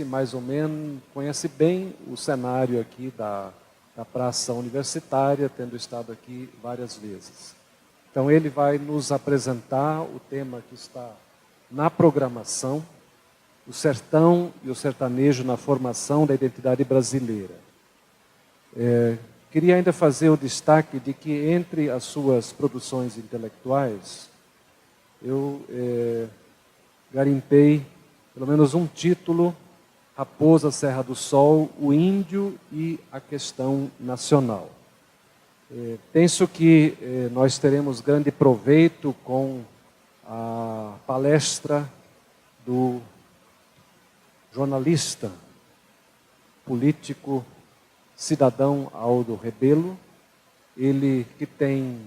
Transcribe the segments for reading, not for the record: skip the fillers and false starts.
mais ou menos, conhece bem o cenário aqui da Praça Universitária, tendo estado aqui várias vezes. Então ele vai nos apresentar o tema que está na programação, o sertão e o sertanejo na formação da identidade brasileira. Queria ainda fazer o destaque de que entre as suas produções intelectuais, eu garimpei pelo menos um título, Raposa Serra do Sol, o Índio e a Questão Nacional. Penso que nós teremos grande proveito com a palestra do jornalista, político, cidadão Aldo Rebelo, ele que tem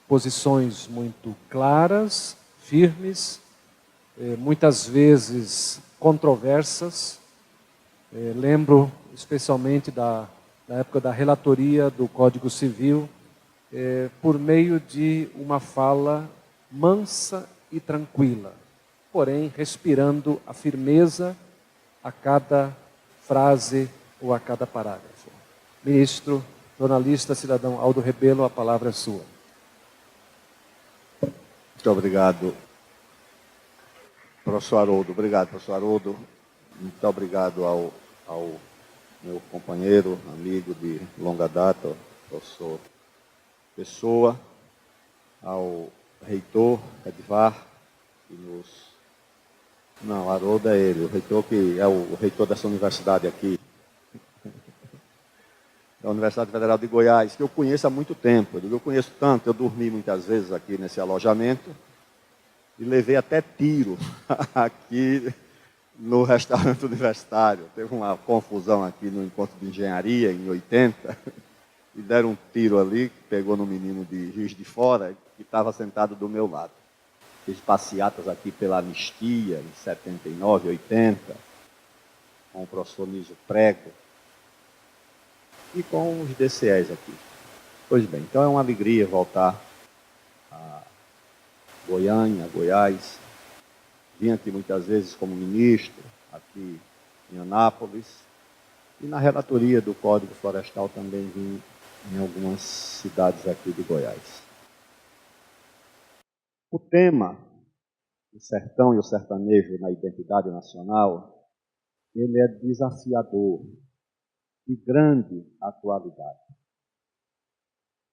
posições muito claras, firmes, muitas vezes controversas. Lembro especialmente da época da relatoria do Código Civil, por meio de uma fala mansa e tranquila, porém respirando a firmeza a cada frase ou a cada parágrafo. Ministro, jornalista, cidadão Aldo Rebelo, a palavra é sua. Muito obrigado, professor Haroldo. Obrigado, professor Haroldo. Muito obrigado ao meu companheiro, amigo de longa data, professor Pessoa, ao reitor Edvar, que nos... Não, Haroldo é ele, o reitor que é o reitor dessa universidade aqui, da Universidade Federal de Goiás, que eu conheço há muito tempo. Eu conheço tanto, eu dormi muitas vezes aqui nesse alojamento e levei até tiro aqui no restaurante universitário. Teve uma confusão aqui no encontro de engenharia, em 80, e deram um tiro ali, que pegou no menino de Juiz de Fora, que estava sentado do meu lado. Fiz passeatas aqui pela Anistia, em 79, 80, com o professor Niso Prego, e com os DCEs aqui. Pois bem, então é uma alegria voltar a Goiânia, Goiás. Vim aqui muitas vezes como ministro, aqui em Anápolis, e na relatoria do Código Florestal também vim em algumas cidades aqui de Goiás. O tema do sertão e o sertanejo na identidade nacional, ele é desafiador, de grande atualidade.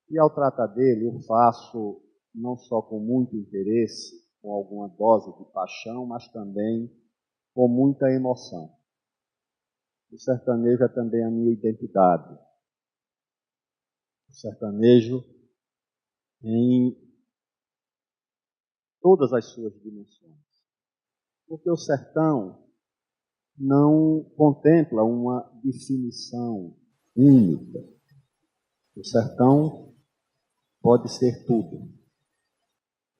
E ao tratar dele, eu faço não só com muito interesse, com alguma dose de paixão, mas também com muita emoção. O sertanejo é também a minha identidade. O sertanejo em todas as suas dimensões. Porque o sertão não contempla uma definição única. O sertão pode ser tudo.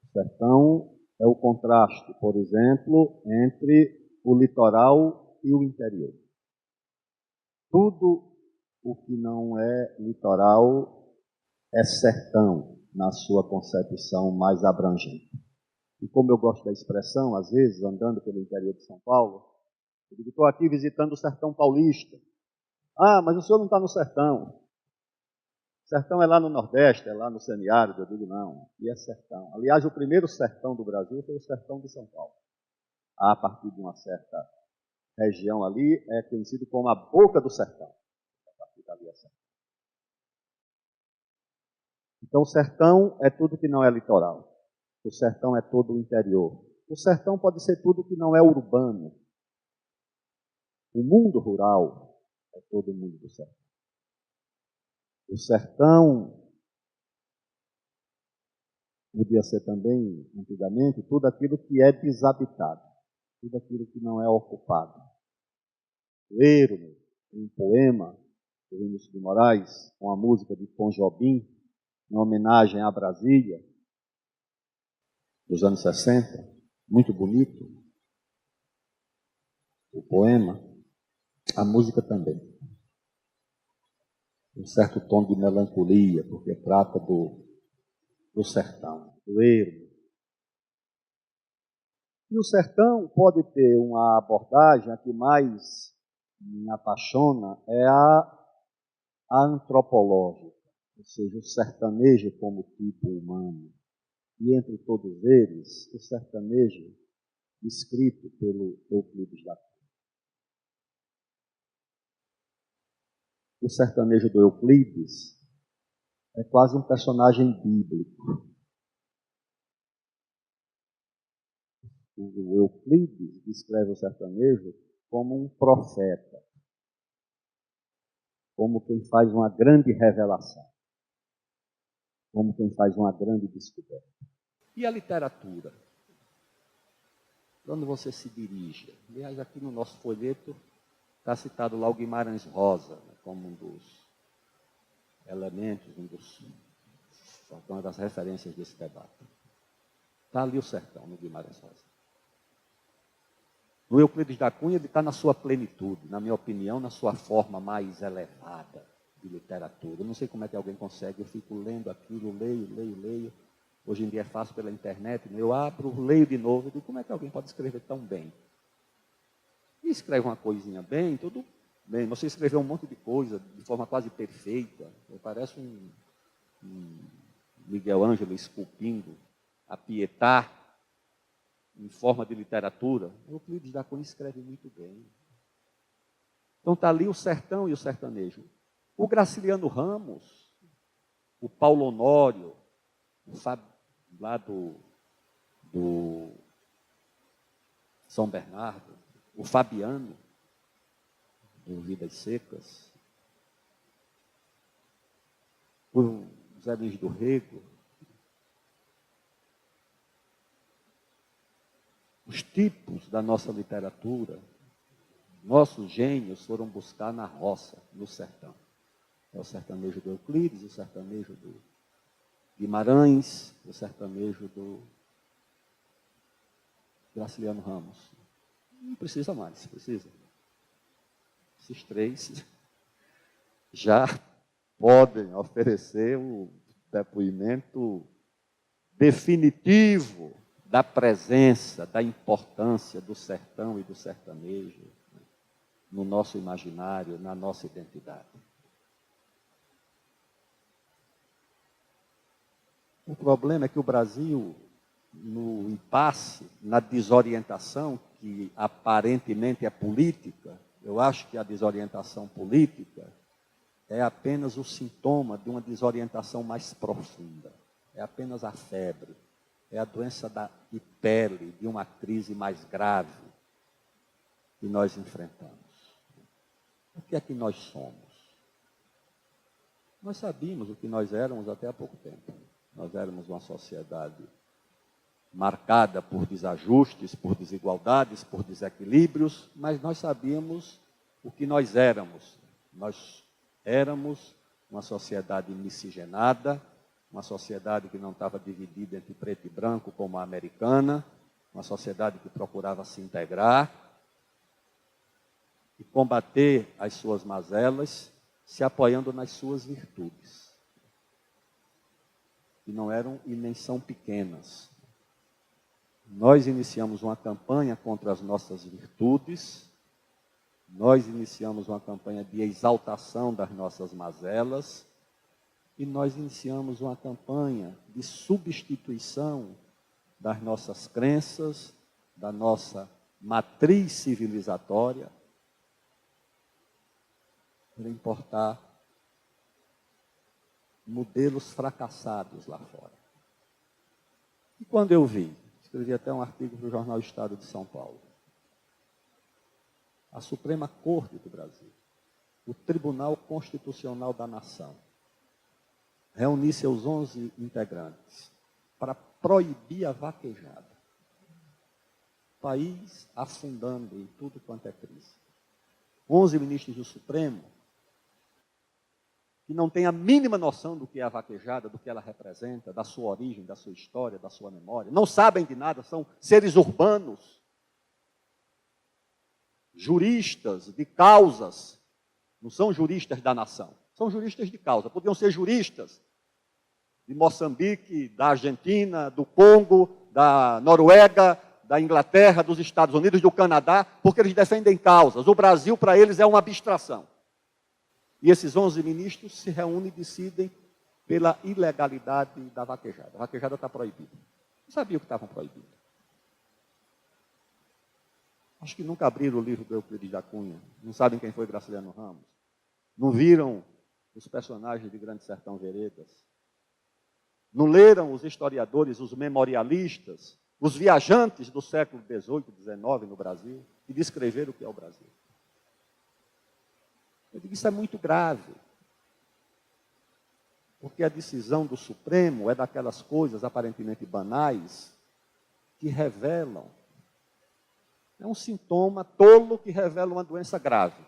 O sertão é o contraste, por exemplo, entre o litoral e o interior. Tudo o que não é litoral é sertão, na sua concepção mais abrangente. E como eu gosto da expressão, às vezes, andando pelo interior de São Paulo, eu digo, estou aqui visitando o sertão paulista. Ah, mas o senhor não está no sertão. O sertão é lá no Nordeste, é lá no semiárido. Eu digo, não, aqui é sertão. Aliás, o primeiro sertão do Brasil foi o sertão de São Paulo. A partir de uma certa região ali, é conhecido como a Boca do Sertão. A partir dali é sertão. Então, o sertão é tudo que não é litoral. O sertão é todo o interior. O sertão pode ser tudo que não é urbano. O mundo rural é todo o mundo do sertão. O sertão podia ser também, antigamente, tudo aquilo que é desabitado, tudo aquilo que não é ocupado. O Ermo, um poema do Vinícius de Moraes, com a música de Tom Jobim, em homenagem à Brasília, dos anos 60, muito bonito, o poema, a música também. Um certo tom de melancolia, porque trata do sertão, do ermo. E o sertão pode ter uma abordagem, a que mais me apaixona é a antropológica, ou seja, o sertanejo como tipo humano. E entre todos eles, o sertanejo escrito pelo Euclides da Cunha. O sertanejo do Euclides é quase um personagem bíblico. O Euclides descreve o sertanejo como um profeta, como quem faz uma grande revelação, como quem faz uma grande descoberta. E a literatura? Quando você se dirige, aliás, aqui no nosso folheto está citado lá o Guimarães Rosa, né, como um dos elementos, uma das referências desse debate. Está ali o sertão, no Guimarães Rosa. No Euclides da Cunha, ele está na sua plenitude, na minha opinião, na sua forma mais elevada de literatura. Eu não sei como é que alguém consegue, eu fico lendo aquilo, leio. Hoje em dia é fácil pela internet, eu abro, leio de novo, eu digo, como é que alguém pode escrever tão bem? E escreve uma coisinha bem, tudo bem. Você escreveu um monte de coisa de forma quase perfeita. Parece um Miguel Ângelo esculpindo a Pietà em forma de literatura. O Euclides da Cunha escreve muito bem. Então está ali o sertão e o sertanejo. O Graciliano Ramos, o Paulo Honório, o Fábio, lá do São Bernardo, o Fabiano, do Vidas Secas, o Zé Luiz do Rego, os tipos da nossa literatura, nossos gênios foram buscar na roça, no sertão. É o sertanejo do Euclides, o sertanejo do Guimarães, o sertanejo do Graciliano Ramos. Não precisa mais, precisa. Esses três já podem oferecer o depoimento definitivo da presença, da importância do sertão e do sertanejo, né, no nosso imaginário, na nossa identidade. O problema é que o Brasil, no impasse, na desorientação, que aparentemente é política, eu acho que a desorientação política é apenas o sintoma de uma desorientação mais profunda. É apenas a febre, é a doença de pele, de uma crise mais grave que nós enfrentamos. O que é que nós somos? Nós sabíamos o que nós éramos até há pouco tempo. Nós éramos uma sociedade marcada por desajustes, por desigualdades, por desequilíbrios, mas nós sabíamos o que nós éramos. Nós éramos uma sociedade miscigenada, uma sociedade que não estava dividida entre preto e branco como a americana, uma sociedade que procurava se integrar e combater as suas mazelas, se apoiando nas suas virtudes. Que não eram e nem são pequenas. Nós iniciamos uma campanha contra as nossas virtudes, nós iniciamos uma campanha de exaltação das nossas mazelas, e nós iniciamos uma campanha de substituição das nossas crenças, da nossa matriz civilizatória, para importar modelos fracassados lá fora. E quando eu vi, escrevi até um artigo para o Jornal Estado de São Paulo, a Suprema Corte do Brasil, o Tribunal Constitucional da Nação, reunir seus 11 integrantes para proibir a vaquejada. O país afundando em tudo quanto é crise. 11 ministros do Supremo que não têm a mínima noção do que é a vaquejada, do que ela representa, da sua origem, da sua história, da sua memória. Não sabem de nada, são seres urbanos, juristas de causas. Não são juristas da nação, são juristas de causa. Podiam ser juristas de Moçambique, da Argentina, do Congo, da Noruega, da Inglaterra, dos Estados Unidos, do Canadá, porque eles defendem causas. O Brasil, para eles, é uma abstração. E esses 11 ministros se reúnem e decidem pela ilegalidade da vaquejada. A vaquejada está proibida. Não sabia que estavam proibidos. Acho que nunca abriram o livro do Euclides da Cunha. Não sabem quem foi Graciliano Ramos. Não viram os personagens de Grande Sertão Veredas. Não leram os historiadores, os memorialistas, os viajantes do século XVIII, XIX no Brasil, e descreveram o que é o Brasil. Eu digo, isso é muito grave. Porque a decisão do Supremo é daquelas coisas aparentemente banais que revelam. É um sintoma tolo que revela uma doença grave.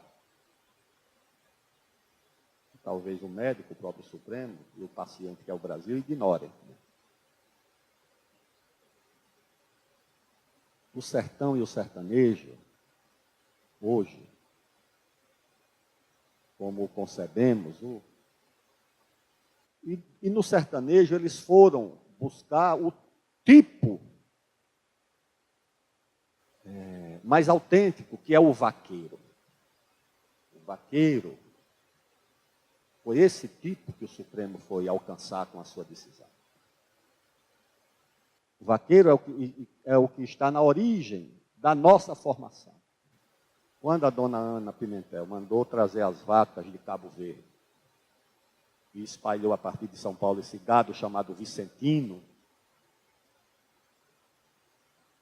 Talvez o médico, o próprio Supremo, e o paciente, que é o Brasil, ignorem. O sertão e o sertanejo, hoje, como o concebemos, e no sertanejo eles foram buscar o tipo mais autêntico, que é o vaqueiro. O vaqueiro foi esse tipo que o Supremo foi alcançar com a sua decisão. O vaqueiro é o que está na origem da nossa formação. Quando a dona Ana Pimentel mandou trazer as vacas de Cabo Verde e espalhou a partir de São Paulo esse gado chamado Vicentino,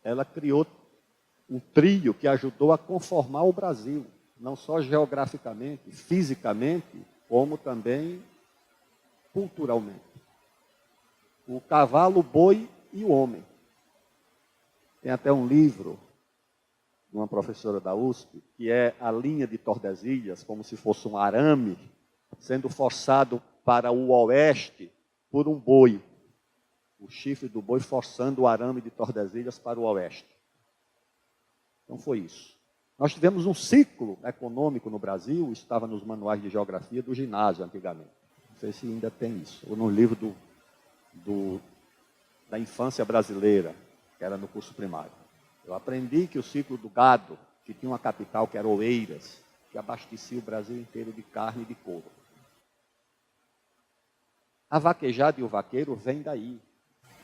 ela criou um trio que ajudou a conformar o Brasil, não só geograficamente, fisicamente, como também culturalmente. O cavalo, o boi e o homem. Tem até um livro de uma professora da USP, que é a linha de Tordesilhas, como se fosse um arame, sendo forçado para o oeste por um boi. O chifre do boi forçando o arame de Tordesilhas para o oeste. Então foi isso. Nós tivemos um ciclo econômico no Brasil, estava nos manuais de geografia do ginásio antigamente. Não sei se ainda tem isso. Ou no livro da infância brasileira, que era no curso primário. Eu aprendi que o ciclo do gado, que tinha uma capital que era Oeiras, que abastecia o Brasil inteiro de carne e de couro. A vaquejada e o vaqueiro vêm daí,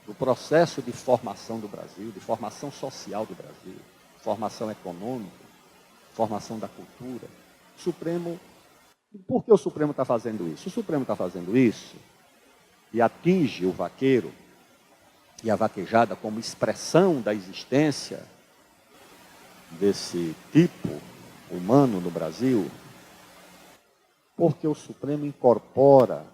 do processo de formação do Brasil, de formação social do Brasil, formação econômica, formação da cultura. O Supremo, por que o Supremo está fazendo isso? O Supremo está fazendo isso e atinge o vaqueiro e a vaquejada como expressão da existência desse tipo humano no Brasil, porque o Supremo incorpora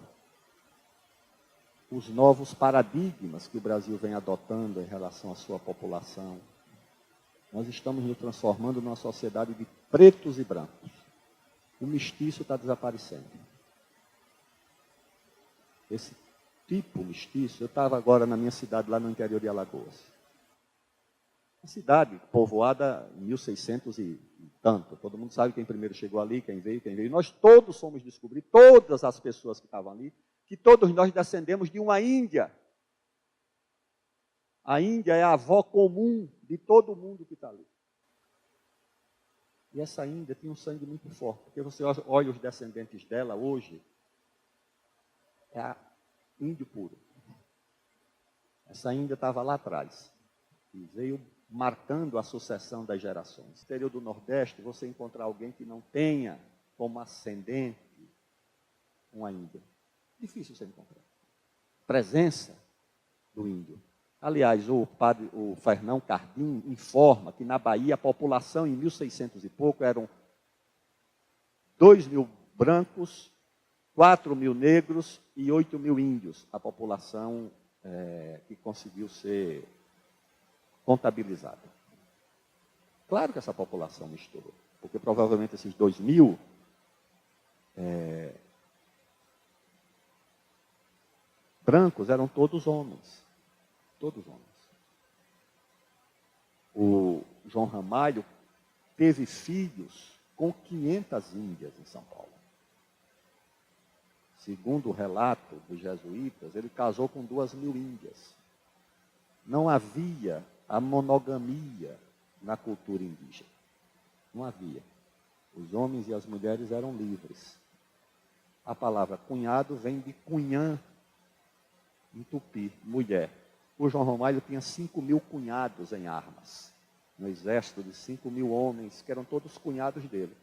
os novos paradigmas que o Brasil vem adotando em relação à sua população. Nós estamos nos transformando numa sociedade de pretos e brancos. O mestiço está desaparecendo. Esse tipo mestiço, eu estava agora na minha cidade, lá no interior de Alagoas. Uma cidade povoada em 1600 e tanto. Todo mundo sabe quem primeiro chegou ali, quem veio, quem veio. Nós todos fomos descobrir, todas as pessoas que estavam ali, que todos nós descendemos de uma Índia. A Índia é a avó comum de todo mundo que está ali. E essa Índia tinha um sangue muito forte, porque você olha os descendentes dela hoje, é índio puro. Essa Índia estava lá atrás, e veio marcando a sucessão das gerações. No interior do Nordeste, você encontrar alguém que não tenha como ascendente uma Índia. Difícil você encontrar. Presença do índio. Aliás, o Fernão Cardim informa que na Bahia a população em 1600 e pouco eram 2.000 brancos, 4.000 negros e 8.000 índios. A população que conseguiu ser contabilizada. Claro que essa população misturou, porque provavelmente esses 2.000 brancos eram todos homens. Todos homens. O João Ramalho teve filhos com 500 índias em São Paulo. Segundo o relato dos jesuítas, ele casou com 2.000 índias. Não havia a monogamia na cultura indígena. Não havia. Os homens e as mulheres eram livres. A palavra cunhado vem de cunhã, em tupi, mulher. O João Ramalho tinha 5.000 cunhados em armas, no exército de 5.000 homens, que eram todos cunhados dele.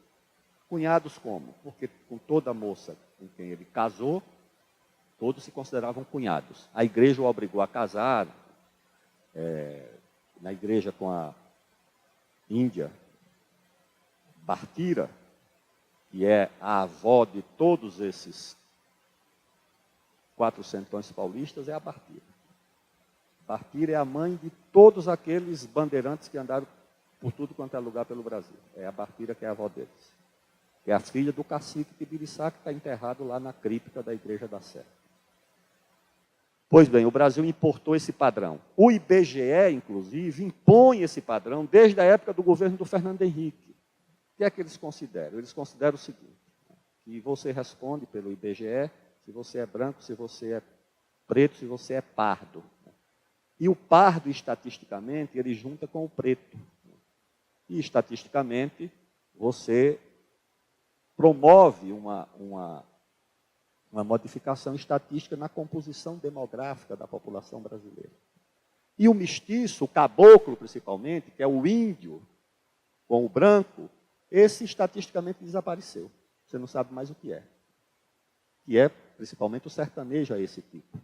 Cunhados como? Porque com toda moça com quem ele casou, todos se consideravam cunhados. A igreja o obrigou a casar, na igreja com a índia, Bartira, que é a avó de todos esses 400 paulistas, é a Bartira. Bartira é a mãe de todos aqueles bandeirantes que andaram por tudo quanto é lugar pelo Brasil. É a Bartira que é a avó deles. É a filha do cacique Tibiriçá, que está enterrado lá na cripta da Igreja da Sé. Pois bem, o Brasil importou esse padrão. O IBGE, inclusive, impõe esse padrão desde a época do governo do Fernando Henrique. O que é que eles consideram? Eles consideram o seguinte, que você responde pelo IBGE se você é branco, se você é preto, se você é pardo. E o pardo, estatisticamente, ele junta com o preto. E, estatisticamente, você promove uma modificação estatística na composição demográfica da população brasileira. E o mestiço, o caboclo, principalmente, que é o índio com o branco, esse estatisticamente desapareceu. Você não sabe mais o que é. Que é, principalmente, o sertanejo a esse tipo.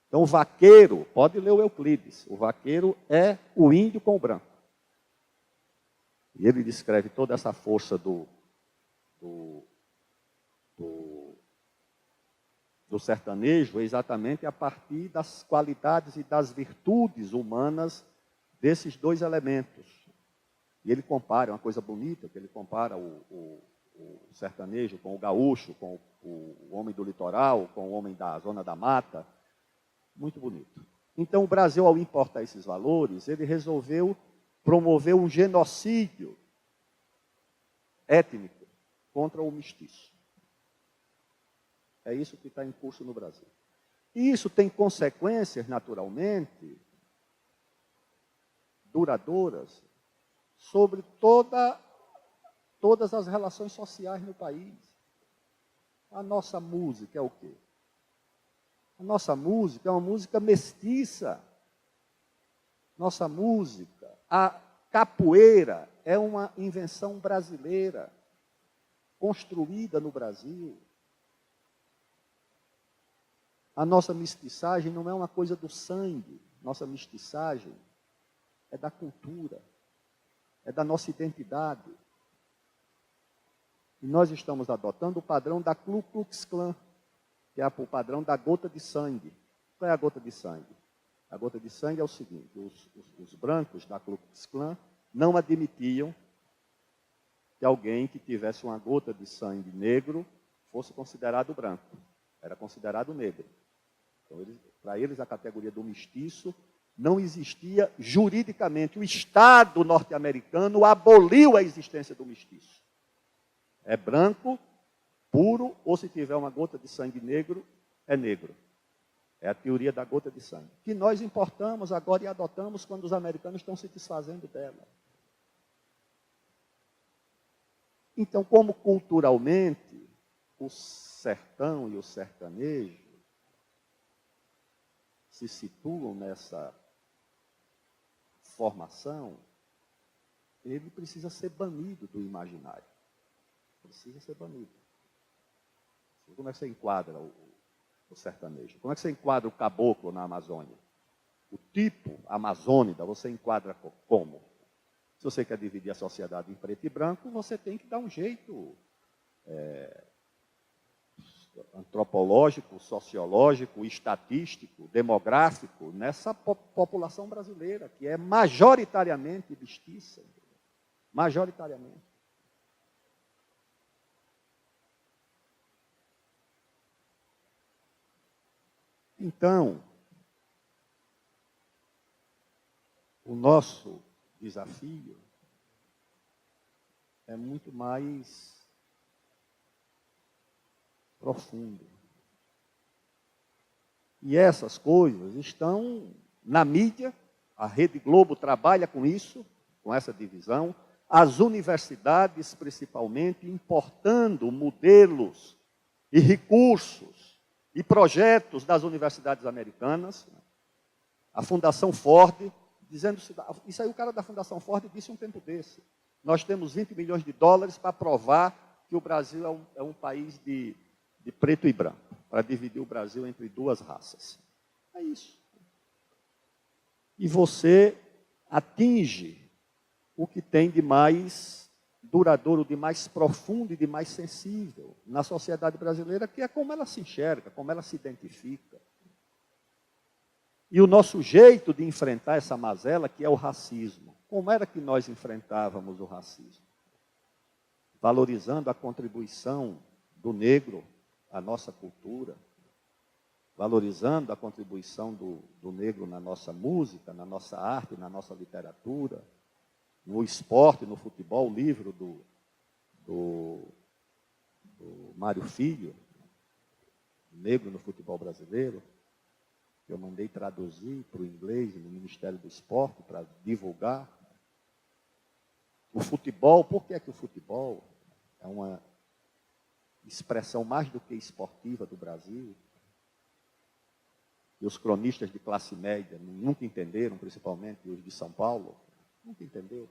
Então, o vaqueiro, pode ler o Euclides, o vaqueiro é o índio com o branco. E ele descreve toda essa força do sertanejo exatamente a partir das qualidades e das virtudes humanas desses dois elementos. E ele compara, é uma coisa bonita, que ele compara o sertanejo com o gaúcho, com o homem do litoral, com o homem da zona da mata. Muito bonito. Então, o Brasil, ao importar esses valores, ele resolveu promover um genocídio étnico contra o mestiço. É isso que está em curso no Brasil. E isso tem consequências, naturalmente, duradouras, sobre todas as relações sociais no país. A nossa música é o quê? A nossa música é uma música mestiça. Nossa música, a capoeira, é uma invenção brasileira, construída no Brasil. A nossa mestiçagem não é uma coisa do sangue. Nossa mestiçagem é da cultura, é da nossa identidade. E nós estamos adotando o padrão da Ku Klux Klan, que é o padrão da gota de sangue. Qual é a gota de sangue? A gota de sangue é o seguinte, os brancos da Ku Klux Klan não admitiam que alguém que tivesse uma gota de sangue negro fosse considerado branco. Era considerado negro. Então, para eles, a categoria do mestiço não existia juridicamente. O Estado norte-americano aboliu a existência do mestiço. É branco, puro, ou se tiver uma gota de sangue negro, é negro. É a teoria da gota de sangue. Que nós importamos agora e adotamos quando os americanos estão se desfazendo dela. Então, como culturalmente, o sertão e o sertanejo se situam nessa formação, ele precisa ser banido do imaginário. Precisa ser banido. Como é que você enquadra o sertanejo? Como é que você enquadra o caboclo na Amazônia? O tipo amazônida, você enquadra como? Se você quer dividir a sociedade em preto e branco, você tem que dar um jeito antropológico, sociológico, estatístico, demográfico nessa população brasileira, que é majoritariamente mestiça. Majoritariamente. Então, o nosso desafio é muito mais profundo. E essas coisas estão na mídia A Rede Globo trabalha com isso, com essa divisão. As universidades, principalmente, importando modelos e recursos e projetos das universidades americanas. A Fundação Ford, dizendo... Isso aí o cara da Fundação Ford disse um tempo desse. Nós temos 20 milhões de dólares para provar que o Brasil é um país de preto e branco, para dividir o Brasil entre duas raças. É isso. E você atinge o que tem de mais duradouro, de mais profundo e de mais sensível na sociedade brasileira, que é como ela se enxerga, como ela se identifica. E o nosso jeito de enfrentar essa mazela, que é o racismo. Como era que nós enfrentávamos o racismo? Valorizando a contribuição do negro à nossa cultura, valorizando a contribuição do negro na nossa música, na nossa arte, na nossa literatura, no esporte, no futebol. O livro do Mário Filho, Negro no Futebol Brasileiro, que eu mandei traduzir para o inglês no Ministério do Esporte para divulgar. O futebol, por que é que o futebol é uma expressão mais do que esportiva do Brasil? E os cronistas de classe média nunca entenderam, principalmente os de São Paulo, nunca entenderam.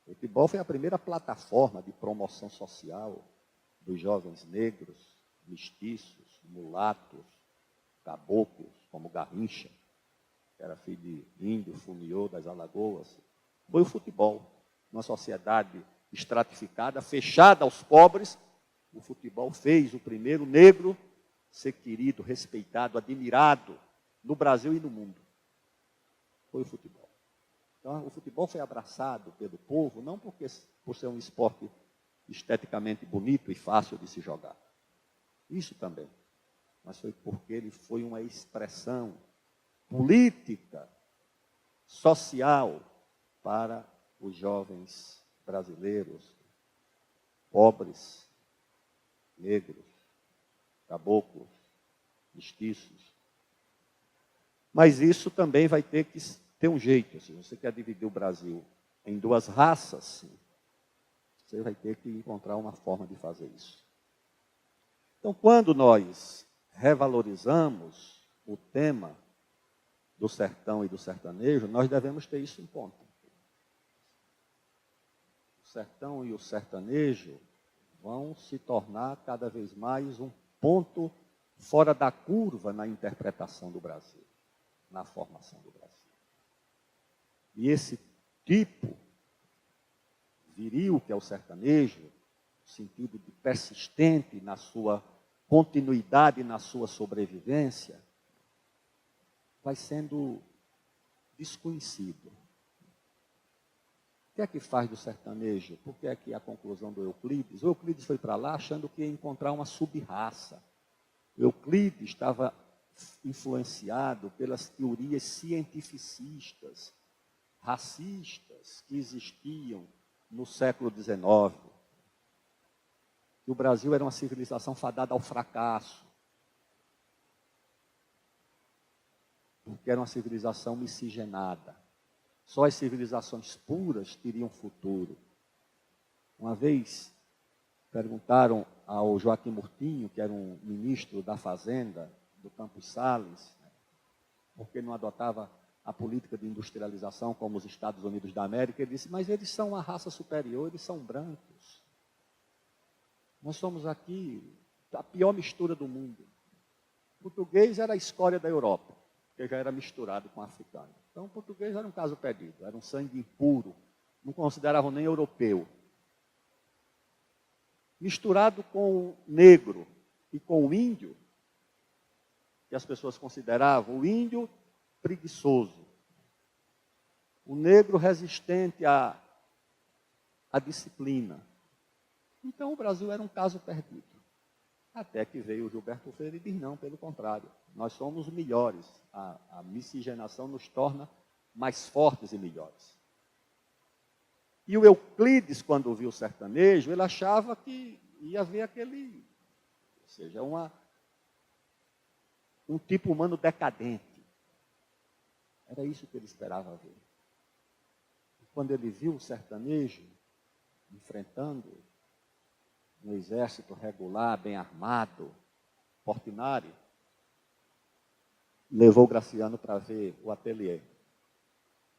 O futebol foi a primeira plataforma de promoção social dos jovens negros, mestiços, mulatos, caboclos, como Garrincha, que era filho de índio, Funiô das Alagoas. Foi o futebol. Uma sociedade estratificada, fechada aos pobres, o futebol fez o primeiro negro ser querido, respeitado, admirado no Brasil e no mundo. Foi o futebol. Então, o futebol foi abraçado pelo povo, não por ser um esporte esteticamente bonito e fácil de se jogar. Isso também. Mas foi porque ele foi uma expressão política, social, para os jovens brasileiros, pobres, negros, caboclos, mestiços. Mas isso também vai ter que ter um jeito. Se você quer dividir o Brasil em duas raças, você vai ter que encontrar uma forma de fazer isso. Então, quando nós revalorizamos o tema do sertão e do sertanejo, nós devemos ter isso em conta. O sertão e o sertanejo vão se tornar cada vez mais um ponto fora da curva na interpretação do Brasil, na formação do Brasil. E esse tipo viril, que é o sertanejo, no sentido de persistente na sua continuidade, na sua sobrevivência, vai sendo desconhecido. O que é que faz do sertanejo? Por que é que a conclusão do Euclides? O Euclides foi para lá achando que ia encontrar uma sub-raça. O Euclides estava influenciado pelas teorias cientificistas, racistas, que existiam no século XIX. Que o Brasil era uma civilização fadada ao fracasso. Porque era uma civilização miscigenada. Só as civilizações puras teriam futuro. Uma vez perguntaram ao Joaquim Murtinho, que era um ministro da Fazenda do Campos Sales, por que não adotava a política de industrialização como os Estados Unidos da América. Ele disse, mas eles são uma raça superior, eles são brancos. Nós somos aqui a pior mistura do mundo. O português era a escória da Europa, porque já era misturado com o africano. Então, o português era um caso perdido, era um sangue impuro, não consideravam nem europeu. Misturado com o negro e com o índio, que as pessoas consideravam o índio preguiçoso, o negro resistente à disciplina. Então, o Brasil era um caso perdido. Até que veio o Gilberto Freire e diz, não, pelo contrário, nós somos melhores. A miscigenação nos torna mais fortes e melhores. E o Euclides, quando viu o sertanejo, ele achava que ia haver aquele, ou seja, um tipo humano decadente. Era isso que ele esperava ver. E quando ele viu o sertanejo enfrentando um exército regular, bem armado, Portinari, levou Graciliano para ver o ateliê.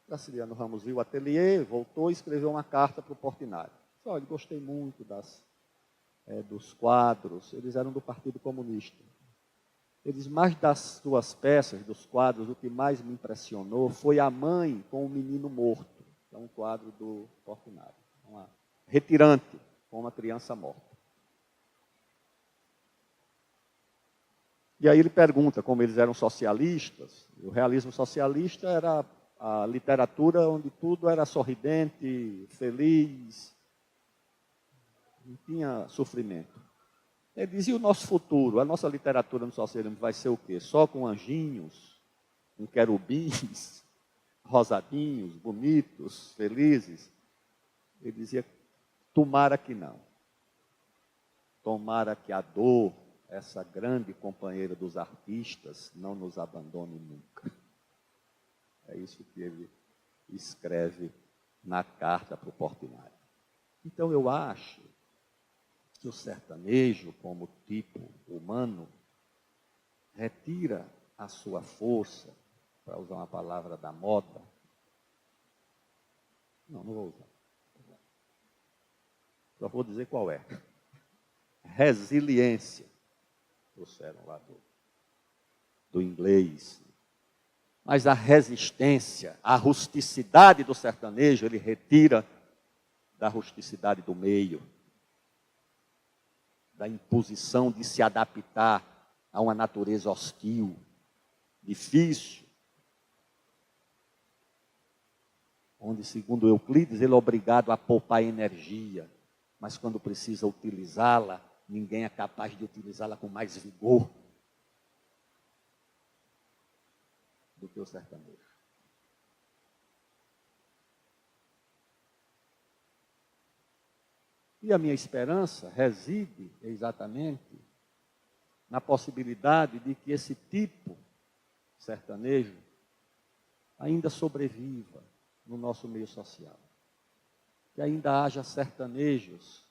Graciliano Ramos viu o ateliê, voltou e escreveu uma carta para o Portinari. Disse: olha, gostei muito dos quadros, eles eram do Partido Comunista. Eles, mais das suas peças, dos quadros, o que mais me impressionou foi a mãe com o menino morto. É um quadro do Portinari. Uma retirante com uma criança morta. E aí ele pergunta, como eles eram socialistas, o realismo socialista era a literatura onde tudo era sorridente, feliz, não tinha sofrimento. Ele dizia: o nosso futuro, a nossa literatura no socialismo vai ser o quê? Só com anjinhos, com querubins, rosadinhos, bonitos, felizes? Ele dizia: tomara que não. Tomara que a dor, essa grande companheira dos artistas, não nos abandone nunca. É isso que ele escreve na carta para o Portinari. Então eu acho que o sertanejo, como tipo humano, retira a sua força, para usar uma palavra da moda. Não vou usar. Só vou dizer qual é. Resiliência. Trouxeram lá do inglês. Mas a resistência, a rusticidade do sertanejo, ele retira da rusticidade do meio, da imposição de se adaptar a uma natureza hostil, difícil, onde, segundo Euclides, ele é obrigado a poupar energia, mas quando precisa utilizá-la, ninguém é capaz de utilizá-la com mais vigor do que o sertanejo. E a minha esperança reside exatamente na possibilidade de que esse tipo sertanejo ainda sobreviva no nosso meio social. Que ainda haja sertanejos,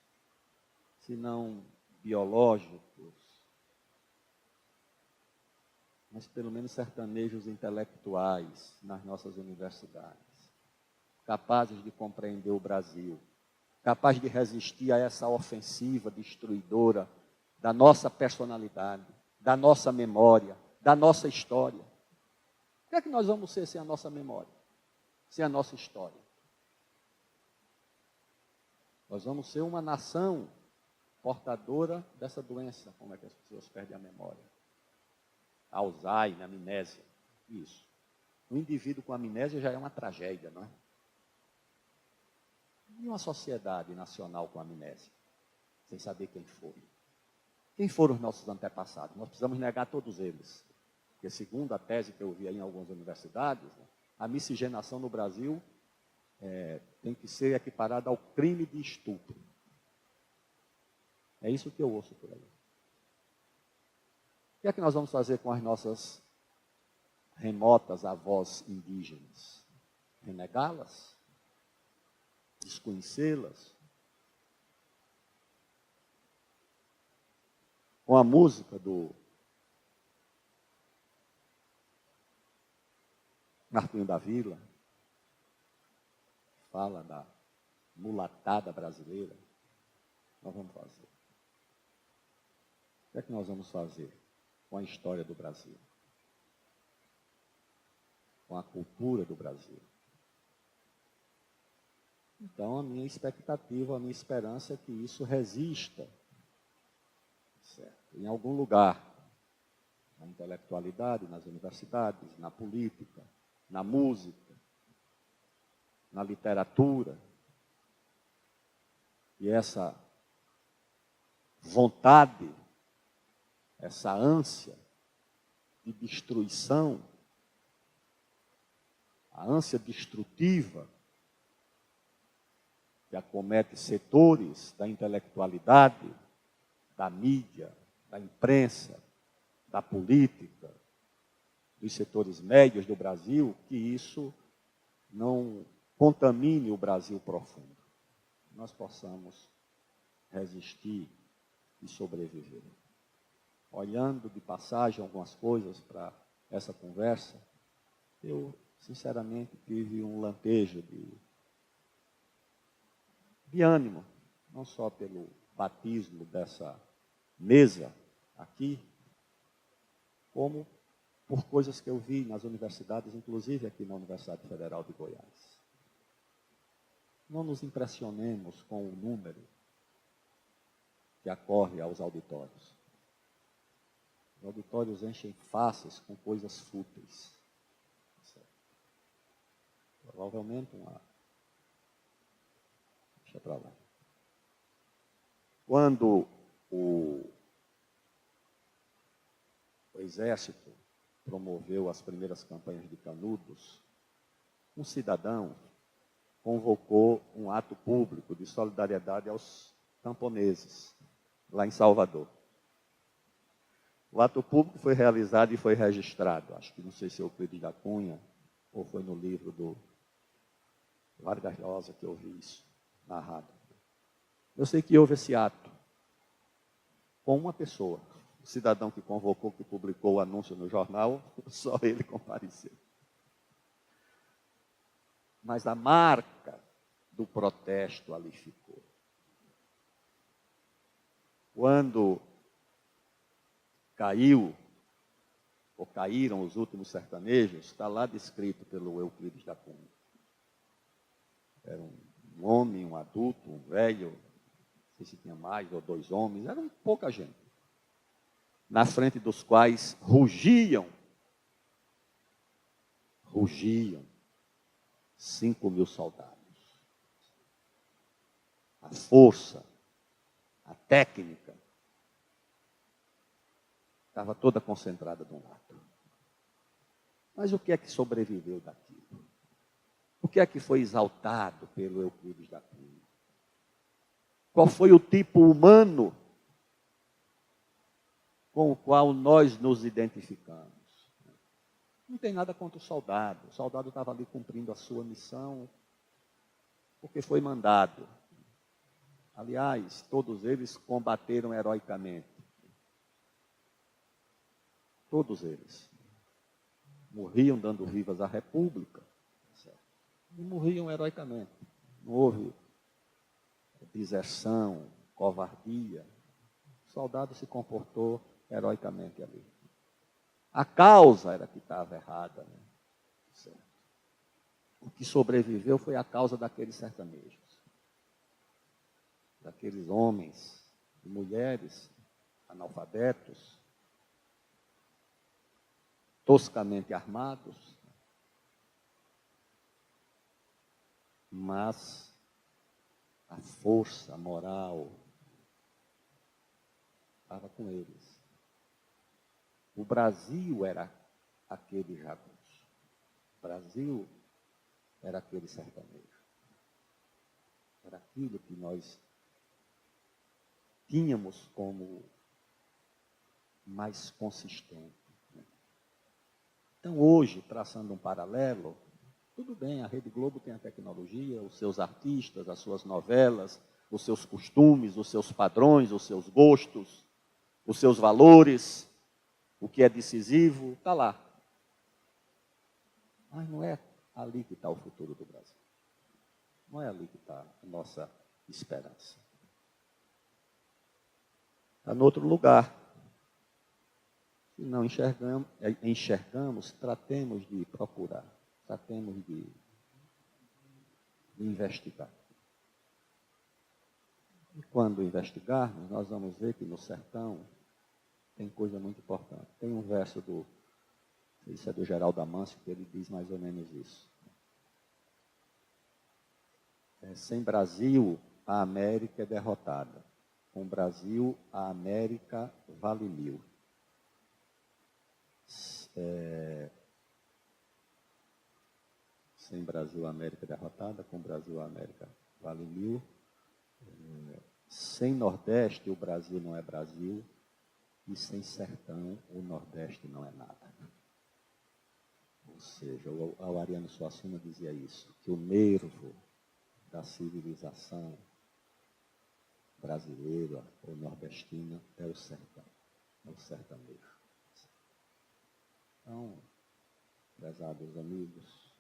se não biológicos, mas pelo menos sertanejos intelectuais nas nossas universidades, capazes de compreender o Brasil, capaz de resistir a essa ofensiva destruidora da nossa personalidade, da nossa memória, da nossa história. O que é que nós vamos ser sem a nossa memória, sem a nossa história? Nós vamos ser uma nação portadora dessa doença. Como é que as pessoas perdem a memória? Alzheimer, amnésia. Isso. Um indivíduo com amnésia já é uma tragédia, não é? E uma sociedade nacional com amnésia, sem saber quem foi? Quem foram os nossos antepassados? Nós precisamos negar todos eles. Porque, segundo a tese que eu vi aí em algumas universidades, a miscigenação no Brasil tem que ser equiparada ao crime de estupro. É isso que eu ouço por aí. O que é que nós vamos fazer com as nossas remotas avós indígenas? Renegá-las? Desconhecê-las? Com a música do Martinho da Vila, fala da mulatada brasileira, nós vamos fazer. O que é que nós vamos fazer com a história do Brasil? Com a cultura do Brasil? Então, a minha expectativa, a minha esperança é que isso resista, certo, em algum lugar, na intelectualidade, nas universidades, na política, na música, na literatura. E essa vontade, essa ânsia de destruição, a ânsia destrutiva que acomete setores da intelectualidade, da mídia, da imprensa, da política, dos setores médios do Brasil, que isso não contamine o Brasil profundo. Nós possamos resistir e sobreviver. Olhando de passagem algumas coisas para essa conversa, eu, sinceramente, tive um lampejo de ânimo, não só pelo batismo dessa mesa aqui, como por coisas que eu vi nas universidades, inclusive aqui na Universidade Federal de Goiás. Não nos impressionemos com o número que acorre aos auditórios. Os auditórios enchem faces com coisas fúteis. Provavelmente Deixa para lá. Quando o Exército promoveu as primeiras campanhas de Canudos, um cidadão convocou um ato público de solidariedade aos camponeses, lá em Salvador. O ato público foi realizado e foi registrado. Acho que não sei se é o Euclides da Cunha, ou foi no livro do Vargas Llosa que eu vi isso narrado. Eu sei que houve esse ato com uma pessoa. O cidadão que convocou, que publicou o anúncio no jornal, só ele compareceu. Mas a marca do protesto ali ficou. Quando caíram os últimos sertanejos, está lá descrito pelo Euclides da Cunha. Era um homem, um adulto, um velho, não sei se tinha mais ou 2 homens, era pouca gente, na frente dos quais rugiam 5.000 soldados. A força, a técnica, estava toda concentrada de um lado. Mas o que é que sobreviveu daquilo? O que é que foi exaltado pelo Euclides da Cunha? Qual foi o tipo humano com o qual nós nos identificamos? Não tem nada contra o soldado. O soldado estava ali cumprindo a sua missão porque foi mandado. Aliás, todos eles combateram heroicamente. Todos eles. Morriam dando vivas à República. E morriam heroicamente. Não houve deserção, covardia. O soldado se comportou heroicamente ali. A causa era que estava errada. Né? O que sobreviveu foi a causa daqueles sertanejos. Daqueles homens e mulheres analfabetos, toscamente armados, mas a força moral estava com eles. O Brasil era aquele jagunço. O Brasil era aquele sertanejo. Era aquilo que nós tínhamos como mais consistente. Então, hoje, traçando um paralelo, tudo bem, a Rede Globo tem a tecnologia, os seus artistas, as suas novelas, os seus costumes, os seus padrões, os seus gostos, os seus valores, o que é decisivo, está lá. Mas não é ali que está o futuro do Brasil. Não é ali que está a nossa esperança. Está em outro lugar. Se não enxergamos, tratemos de procurar, tratemos de investigar. E quando investigarmos, nós vamos ver que no sertão tem coisa muito importante. Tem um verso isso é do Geraldo Amâncio, que ele diz mais ou menos isso. Sem Brasil, a América é derrotada. Com Brasil, a América vale 1000. Sem Brasil, a América é derrotada. Com Brasil, a América vale 1000. Sem Nordeste, o Brasil não é Brasil. E sem sertão, o Nordeste não é nada. Ou seja, o Ariano Suassuna dizia isso, que o nervo da civilização brasileira ou nordestina é o sertão, é o sertanejo. Então, prezados amigos,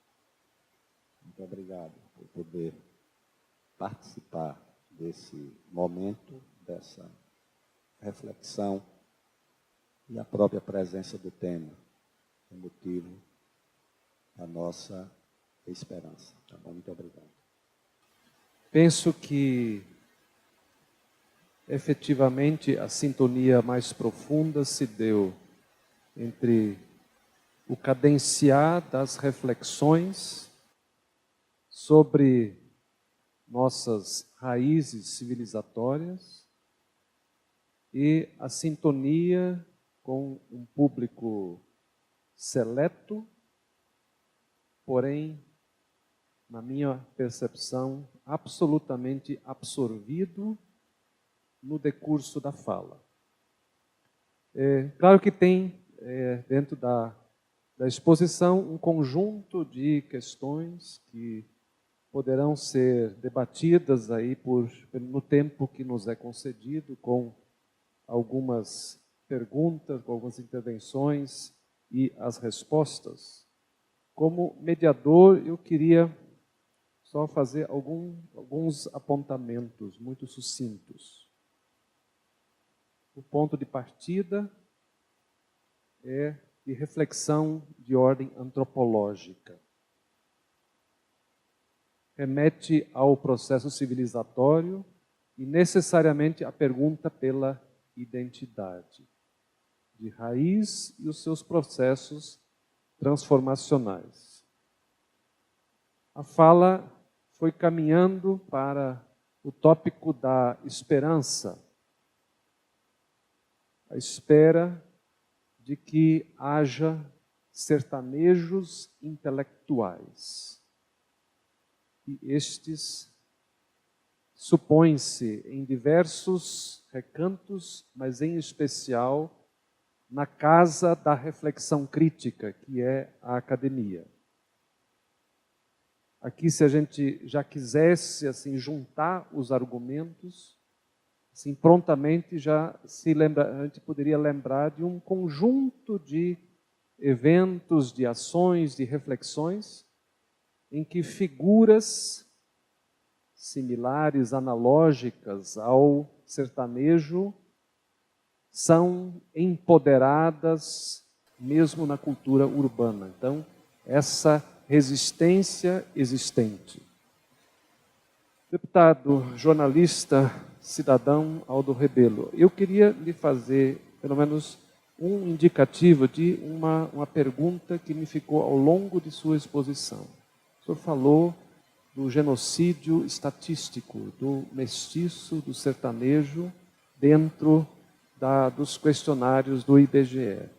muito obrigado por poder participar desse momento, dessa reflexão e a própria presença do tema é motivo da nossa esperança. Tá bom? Muito obrigado. Penso que efetivamente a sintonia mais profunda se deu entre o cadenciar das reflexões sobre nossas raízes civilizatórias e a sintonia com um público seleto, porém, na minha percepção, absolutamente absorvido no decurso da fala. Claro que tem, dentro da exposição, um conjunto de questões que poderão ser debatidas aí no tempo que nos é concedido, com algumas perguntas, com algumas intervenções e as respostas. Como mediador, eu queria só fazer alguns apontamentos muito sucintos. O ponto de partida é de reflexão de ordem antropológica. Remete ao processo civilizatório e necessariamente à pergunta pela identidade, de raiz e os seus processos transformacionais. A fala foi caminhando para o tópico da esperança, a espera de que haja sertanejos intelectuais. E estes supõem-se em diversos recantos, mas em especial na casa da reflexão crítica, que é a academia. Aqui, se a gente já quisesse assim juntar os argumentos, assim, prontamente a gente poderia lembrar de um conjunto de eventos, de ações, de reflexões, em que figuras similares, analógicas ao sertanejo, são empoderadas mesmo na cultura urbana. Então, essa resistência existente. Deputado, jornalista, cidadão Aldo Rebelo, eu queria lhe fazer, pelo menos, um indicativo de uma pergunta que me ficou ao longo de sua exposição. O senhor falou do genocídio estatístico, do mestiço, do sertanejo, dentro dos questionários do IBGE.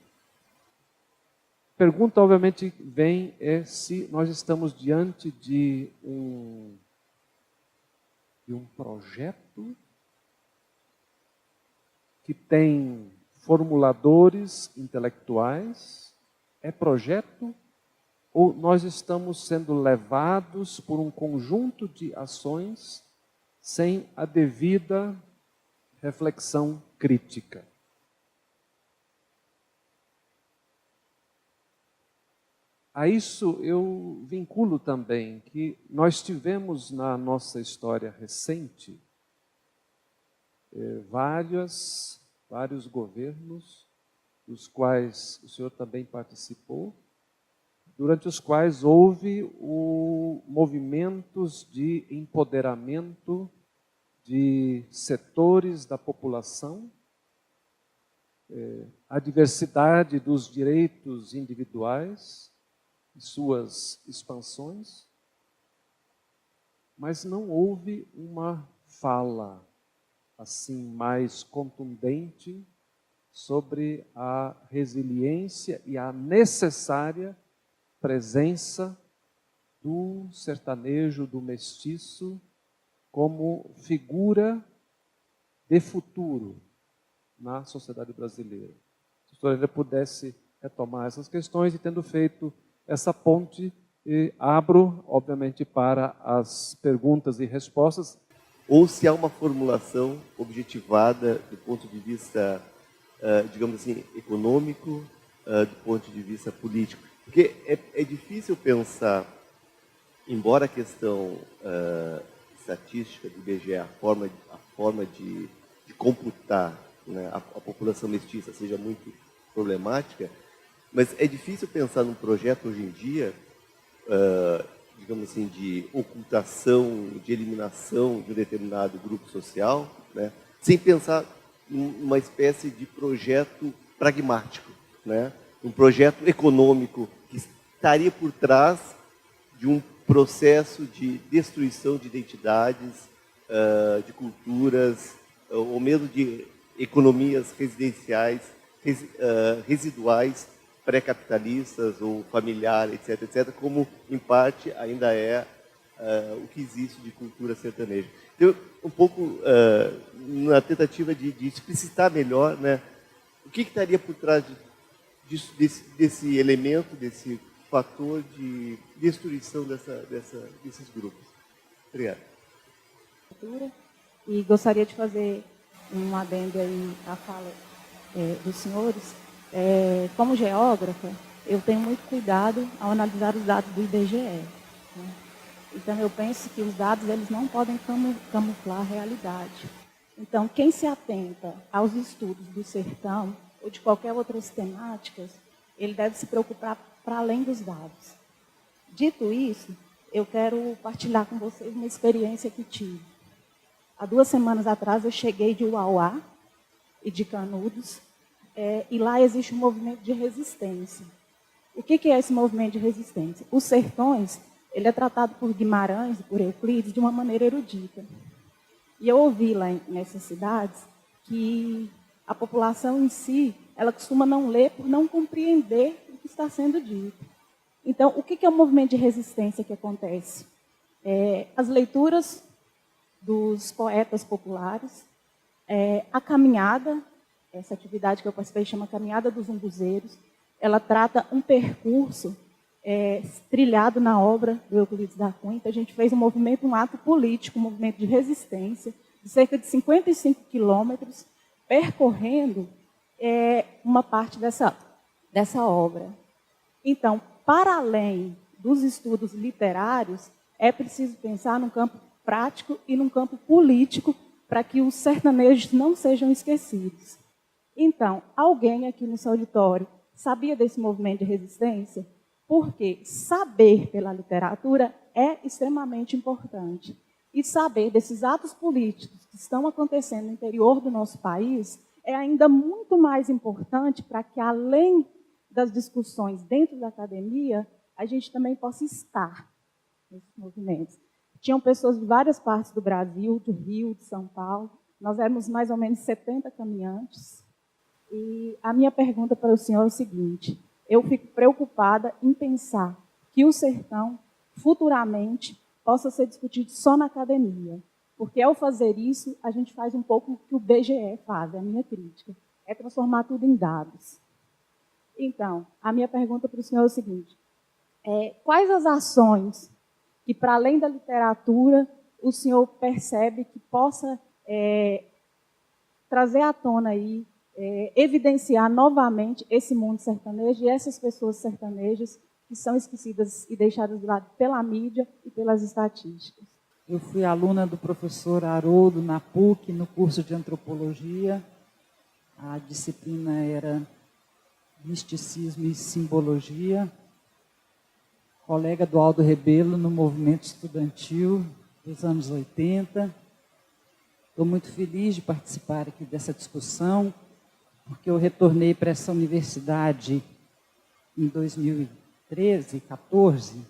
A pergunta, obviamente, vem se nós estamos diante de um projeto que tem formuladores intelectuais, é projeto, ou nós estamos sendo levados por um conjunto de ações sem a devida reflexão crítica. A isso eu vinculo também que nós tivemos na nossa história recente vários governos, dos quais o senhor também participou, durante os quais houve movimentos de empoderamento de setores da população, a diversidade dos direitos individuais e suas expansões, mas não houve uma fala assim mais contundente sobre a resiliência e a necessária presença do sertanejo, do mestiço, como figura de futuro na sociedade brasileira. Se o senhor ainda pudesse retomar essas questões e tendo feito essa ponte e abro, obviamente, para as perguntas e respostas. Ou se há uma formulação objetivada do ponto de vista, digamos assim, econômico, do ponto de vista político. Porque é difícil pensar, embora a questão estatística do IBGE, a forma de computar, né, a população mestiça seja muito problemática, mas é difícil pensar num projeto hoje em dia, digamos assim, de ocultação, de eliminação de um determinado grupo social, né, sem pensar numa espécie de projeto pragmático, né, um projeto econômico que estaria por trás de um processo de destruição de identidades, de culturas, ou mesmo de economias residenciais, residuais, pré-capitalistas ou familiares, etc., etc., como, em parte, ainda é o que existe de cultura sertaneja. Então, um pouco na tentativa de explicitar melhor, né, o que estaria por trás desse elemento, desse fator de destruição desses grupos. Obrigado. E gostaria de fazer um adendo aí à fala dos senhores. Como geógrafa, eu tenho muito cuidado ao analisar os dados do IBGE. Né? Então, eu penso que os dados eles não podem camuflar a realidade. Então, quem se atenta aos estudos do sertão ou de qualquer outras temáticas, ele deve se preocupar para além dos dados. Dito isso, eu quero partilhar com vocês uma experiência que tive. Há 2 semanas atrás, eu cheguei de Uauá e de Canudos, e lá existe um movimento de resistência. O que é esse movimento de resistência? Os sertões, ele é tratado por Guimarães e por Euclides de uma maneira erudita. E eu ouvi lá nessas cidades que a população em si, ela costuma não ler por não compreender o que está sendo dito. Então, o que é o movimento de resistência que acontece? As leituras dos poetas populares, a caminhada, essa atividade que eu participei chama Caminhada dos Umbuzeiros, ela trata um percurso trilhado na obra do Euclides da Cunha. Então, a gente fez um ato político, um movimento de resistência, de cerca de 55 quilômetros, percorrendo uma parte dessa obra. Então, para além dos estudos literários, é preciso pensar num campo prático e num campo político para que os sertanejos não sejam esquecidos. Então, alguém aqui nesse auditório sabia desse movimento de resistência? Porque saber pela literatura é extremamente importante. E saber desses atos políticos que estão acontecendo no interior do nosso país é ainda muito mais importante para que, além das discussões dentro da academia, a gente também possa estar nesses movimentos. Tinham pessoas de várias partes do Brasil, do Rio, de São Paulo. Nós éramos mais ou menos 70 caminhantes. E a minha pergunta para o senhor é o seguinte: eu fico preocupada em pensar que o sertão, futuramente, possa ser discutido só na academia. Porque, ao fazer isso, a gente faz um pouco o que o IBGE faz, é a minha crítica, é transformar tudo em dados. Então, a minha pergunta para o senhor é o seguinte: quais as ações que, para além da literatura, o senhor percebe que possa trazer à tona aí, evidenciar novamente esse mundo sertanejo e essas pessoas sertanejas que são esquecidas e deixadas de lado pela mídia e pelas estatísticas? Eu fui aluna do professor Haroldo na PUC, no curso de antropologia. A disciplina era misticismo e simbologia. Colega do Aldo Rebelo no movimento estudantil dos anos 80. Estou muito feliz de participar aqui dessa discussão, porque eu retornei para essa universidade em 2013, 14,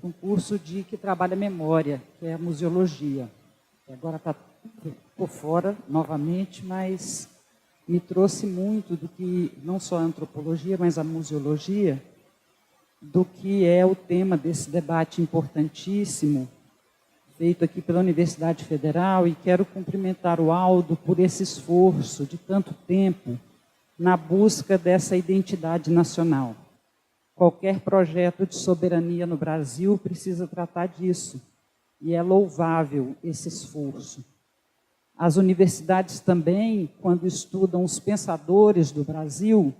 um curso que trabalha a memória, que é a museologia. Agora está por fora novamente, mas me trouxe muito do que, não só a antropologia, mas a museologia, do que é o tema desse debate importantíssimo, feito aqui pela Universidade Federal, e quero cumprimentar o Aldo por esse esforço de tanto tempo na busca dessa identidade nacional. Qualquer projeto de soberania no Brasil precisa tratar disso, e é louvável esse esforço. As universidades também, quando estudam os pensadores do Brasil,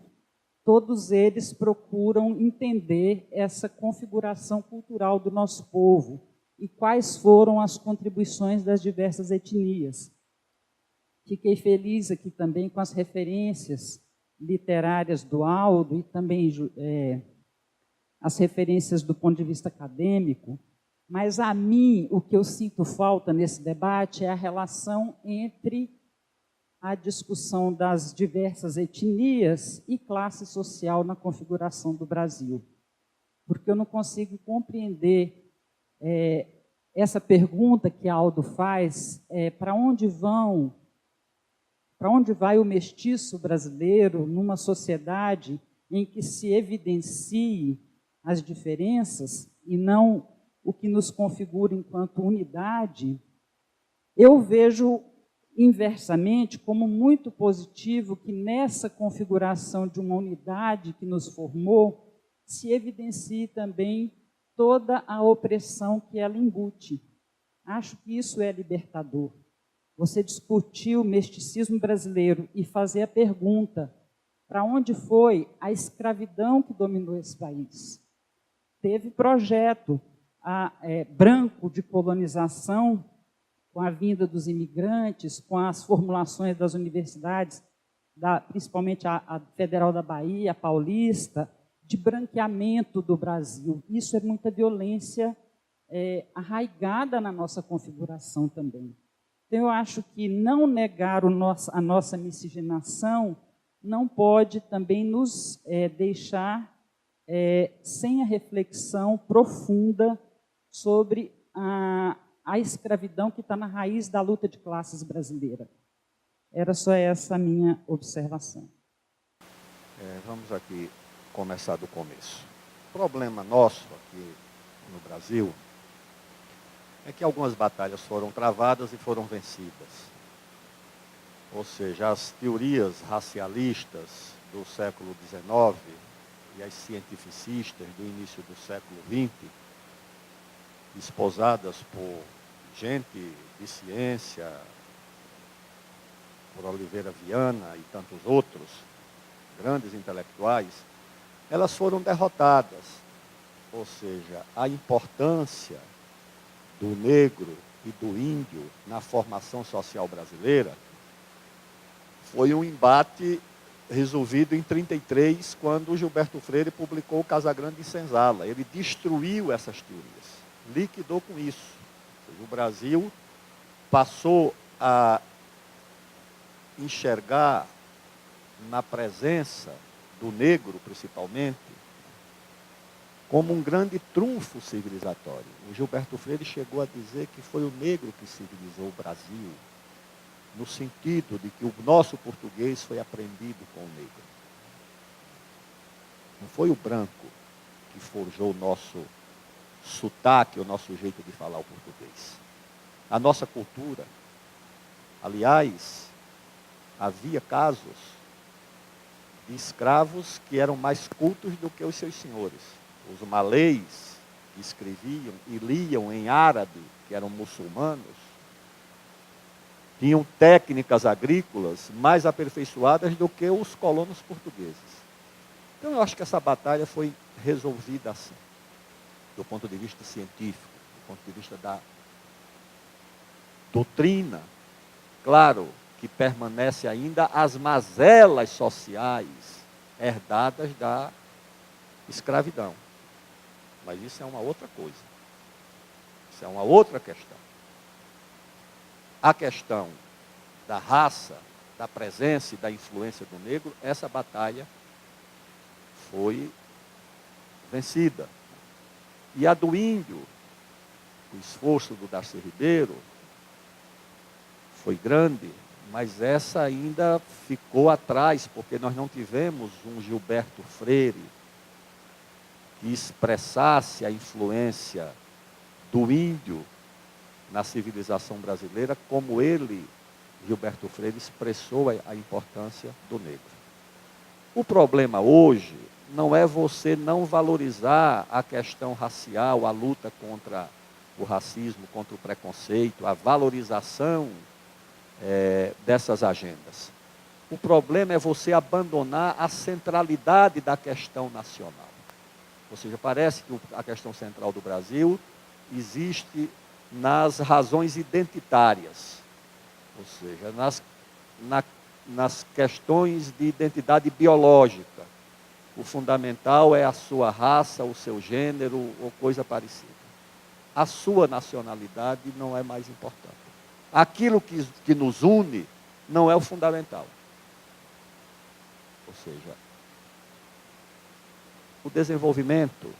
todos eles procuram entender essa configuração cultural do nosso povo e quais foram as contribuições das diversas etnias. Fiquei feliz aqui também com as referências literárias do Aldo e também as referências do ponto de vista acadêmico, mas a mim o que eu sinto falta nesse debate é a relação entre a discussão das diversas etnias e classe social na configuração do Brasil. Porque eu não consigo compreender essa pergunta que Aldo faz, para onde vai o mestiço brasileiro numa sociedade em que se evidencie as diferenças e não o que nos configura enquanto unidade. Eu vejo inversamente como muito positivo que nessa configuração de uma unidade que nos formou se evidencie também toda a opressão que ela embute. Acho que isso é libertador. Você discutir o mesticismo brasileiro e fazer a pergunta: para onde foi a escravidão que dominou esse país? Teve projeto branco de colonização, com a vinda dos imigrantes, com as formulações das universidades, principalmente a Federal da Bahia, a Paulista, de branqueamento do Brasil. Isso é muita violência arraigada na nossa configuração também. Então, eu acho que não negar a nossa miscigenação não pode também nos deixar sem a reflexão profunda sobre a escravidão que está na raiz da luta de classes brasileira. Era só essa a minha observação. Vamos aqui começar do começo. O problema nosso aqui no Brasil é que algumas batalhas foram travadas e foram vencidas. Ou seja, as teorias racialistas do século XIX e as cientificistas do início do século XX, esposadas por gente de ciência, por Oliveira Viana e tantos outros grandes intelectuais, elas foram derrotadas. Ou seja, a importância do negro e do índio na formação social brasileira foi um embate resolvido em 1933, quando Gilberto Freire publicou o Casagrande e Senzala. Ele destruiu essas teorias, liquidou com isso. O Brasil passou a enxergar na presença do negro, principalmente, como um grande trunfo civilizatório. O Gilberto Freire chegou a dizer que foi o negro que civilizou o Brasil, no sentido de que o nosso português foi aprendido com o negro. Não foi o branco que forjou o nosso sotaque, o nosso jeito de falar o português. A nossa cultura. Aliás, havia casos de escravos que eram mais cultos do que os seus senhores. Os malês que escreviam e liam em árabe, que eram muçulmanos, tinham técnicas agrícolas mais aperfeiçoadas do que os colonos portugueses. Então, eu acho que essa batalha foi resolvida assim, do ponto de vista científico, do ponto de vista da doutrina. Claro que permanece ainda as mazelas sociais herdadas da escravidão. Mas isso é uma outra coisa. Isso é uma outra questão. A questão da raça, da presença e da influência do negro, essa batalha foi vencida. E a do índio, o esforço do Darcy Ribeiro foi grande, mas essa ainda ficou atrás, porque nós não tivemos um Gilberto Freire que expressasse a influência do índio na civilização brasileira, como ele, Gilberto Freire, expressou a importância do negro. O problema hoje não é você não valorizar a questão racial, a luta contra o racismo, contra o preconceito, a valorização dessas agendas. O problema é você abandonar a centralidade da questão nacional. Ou seja, parece que a questão central do Brasil existe nas razões identitárias, ou seja, nas questões de identidade biológica. O fundamental é a sua raça, o seu gênero ou coisa parecida. A sua nacionalidade não é mais importante. Aquilo que nos une não é o fundamental. Ou seja, o desenvolvimento,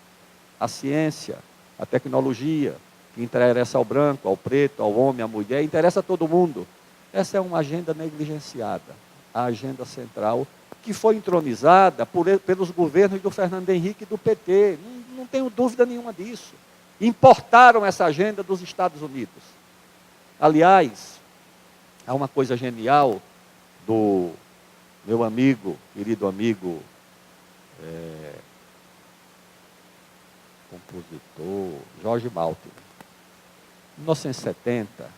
a ciência, a tecnologia, que interessa ao branco, ao preto, ao homem, à mulher, interessa a todo mundo. Essa é uma agenda negligenciada, a agenda central, que foi entronizada pelos governos do Fernando Henrique e do PT. Não tenho dúvida nenhuma disso. Importaram essa agenda dos Estados Unidos. Aliás, há uma coisa genial do meu amigo, querido amigo, compositor, Jorge Maltner. Em 1970,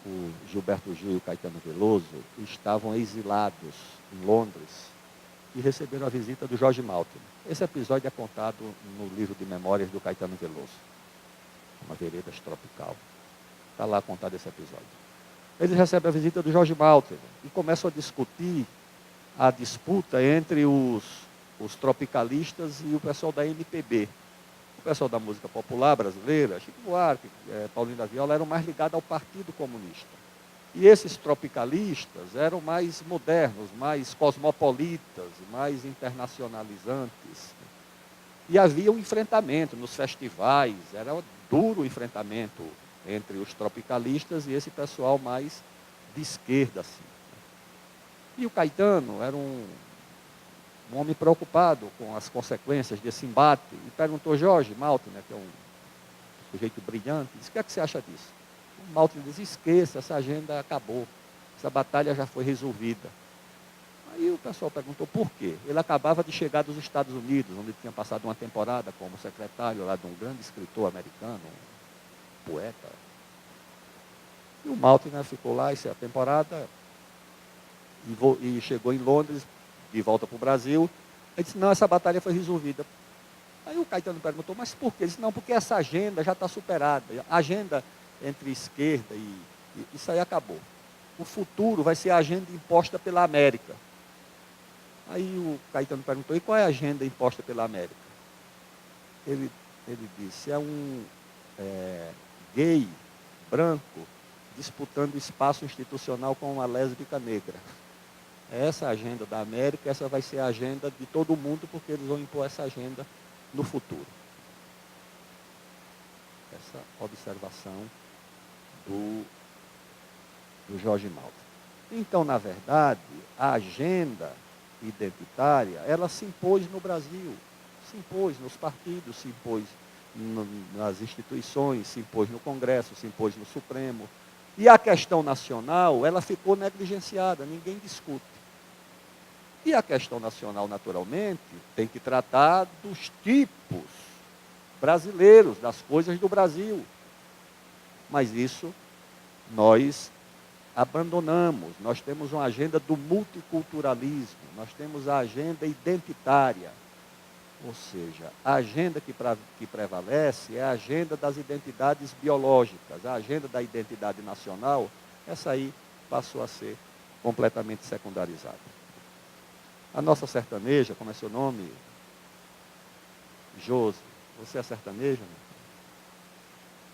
o Gilberto Gil e o Caetano Veloso estavam exilados em Londres e receberam a visita do Jorge Maltner. Esse episódio é contado no livro de memórias do Caetano Veloso, Uma Veredas Tropical. Está lá contado esse episódio. Eles recebem a visita do Jorge Maltner e começam a discutir a disputa entre os tropicalistas e o pessoal da MPB. O pessoal da música popular brasileira, Chico Buarque, Paulinho da Viola, eram mais ligados ao Partido Comunista. E esses tropicalistas eram mais modernos, mais cosmopolitas, mais internacionalizantes. E havia um enfrentamento nos festivais, era um duro enfrentamento entre os tropicalistas e esse pessoal mais de esquerda. Assim. E o Caetano era um homem preocupado com as consequências desse embate, e perguntou Jorge Maltner, que é um sujeito brilhante, disse: o que é que você acha disso? O Maltner disse: esqueça, essa agenda acabou, essa batalha já foi resolvida. Aí o pessoal perguntou por quê. Ele acabava de chegar dos Estados Unidos, onde ele tinha passado uma temporada como secretário lá de um grande escritor americano, um poeta. E o Maltner ficou lá essa temporada e chegou em Londres, de volta para o Brasil. Ele disse: não, essa batalha foi resolvida. Aí o Caetano perguntou: mas por quê? Ele disse: não, porque essa agenda já está superada. A agenda entre esquerda e isso aí acabou. O futuro vai ser a agenda imposta pela América. Aí o Caetano perguntou: e qual é a agenda imposta pela América? Ele disse: é um gay branco disputando espaço institucional com uma lésbica negra. Essa é a agenda da América, essa vai ser a agenda de todo mundo, porque eles vão impor essa agenda no futuro. Essa observação do Jorge Maltner. Então, na verdade, a agenda identitária, ela se impôs no Brasil, se impôs nos partidos, se impôs nas instituições, se impôs no Congresso, se impôs no Supremo. E a questão nacional, ela ficou negligenciada, ninguém discute. E a questão nacional, naturalmente, tem que tratar dos tipos brasileiros, das coisas do Brasil. Mas isso nós abandonamos. Nós temos uma agenda do multiculturalismo, nós temos a agenda identitária. Ou seja, a agenda que prevalece é a agenda das identidades biológicas, a agenda da identidade nacional, essa aí passou a ser completamente secundarizada. A nossa sertaneja, como é seu nome? Josi. Você é sertaneja?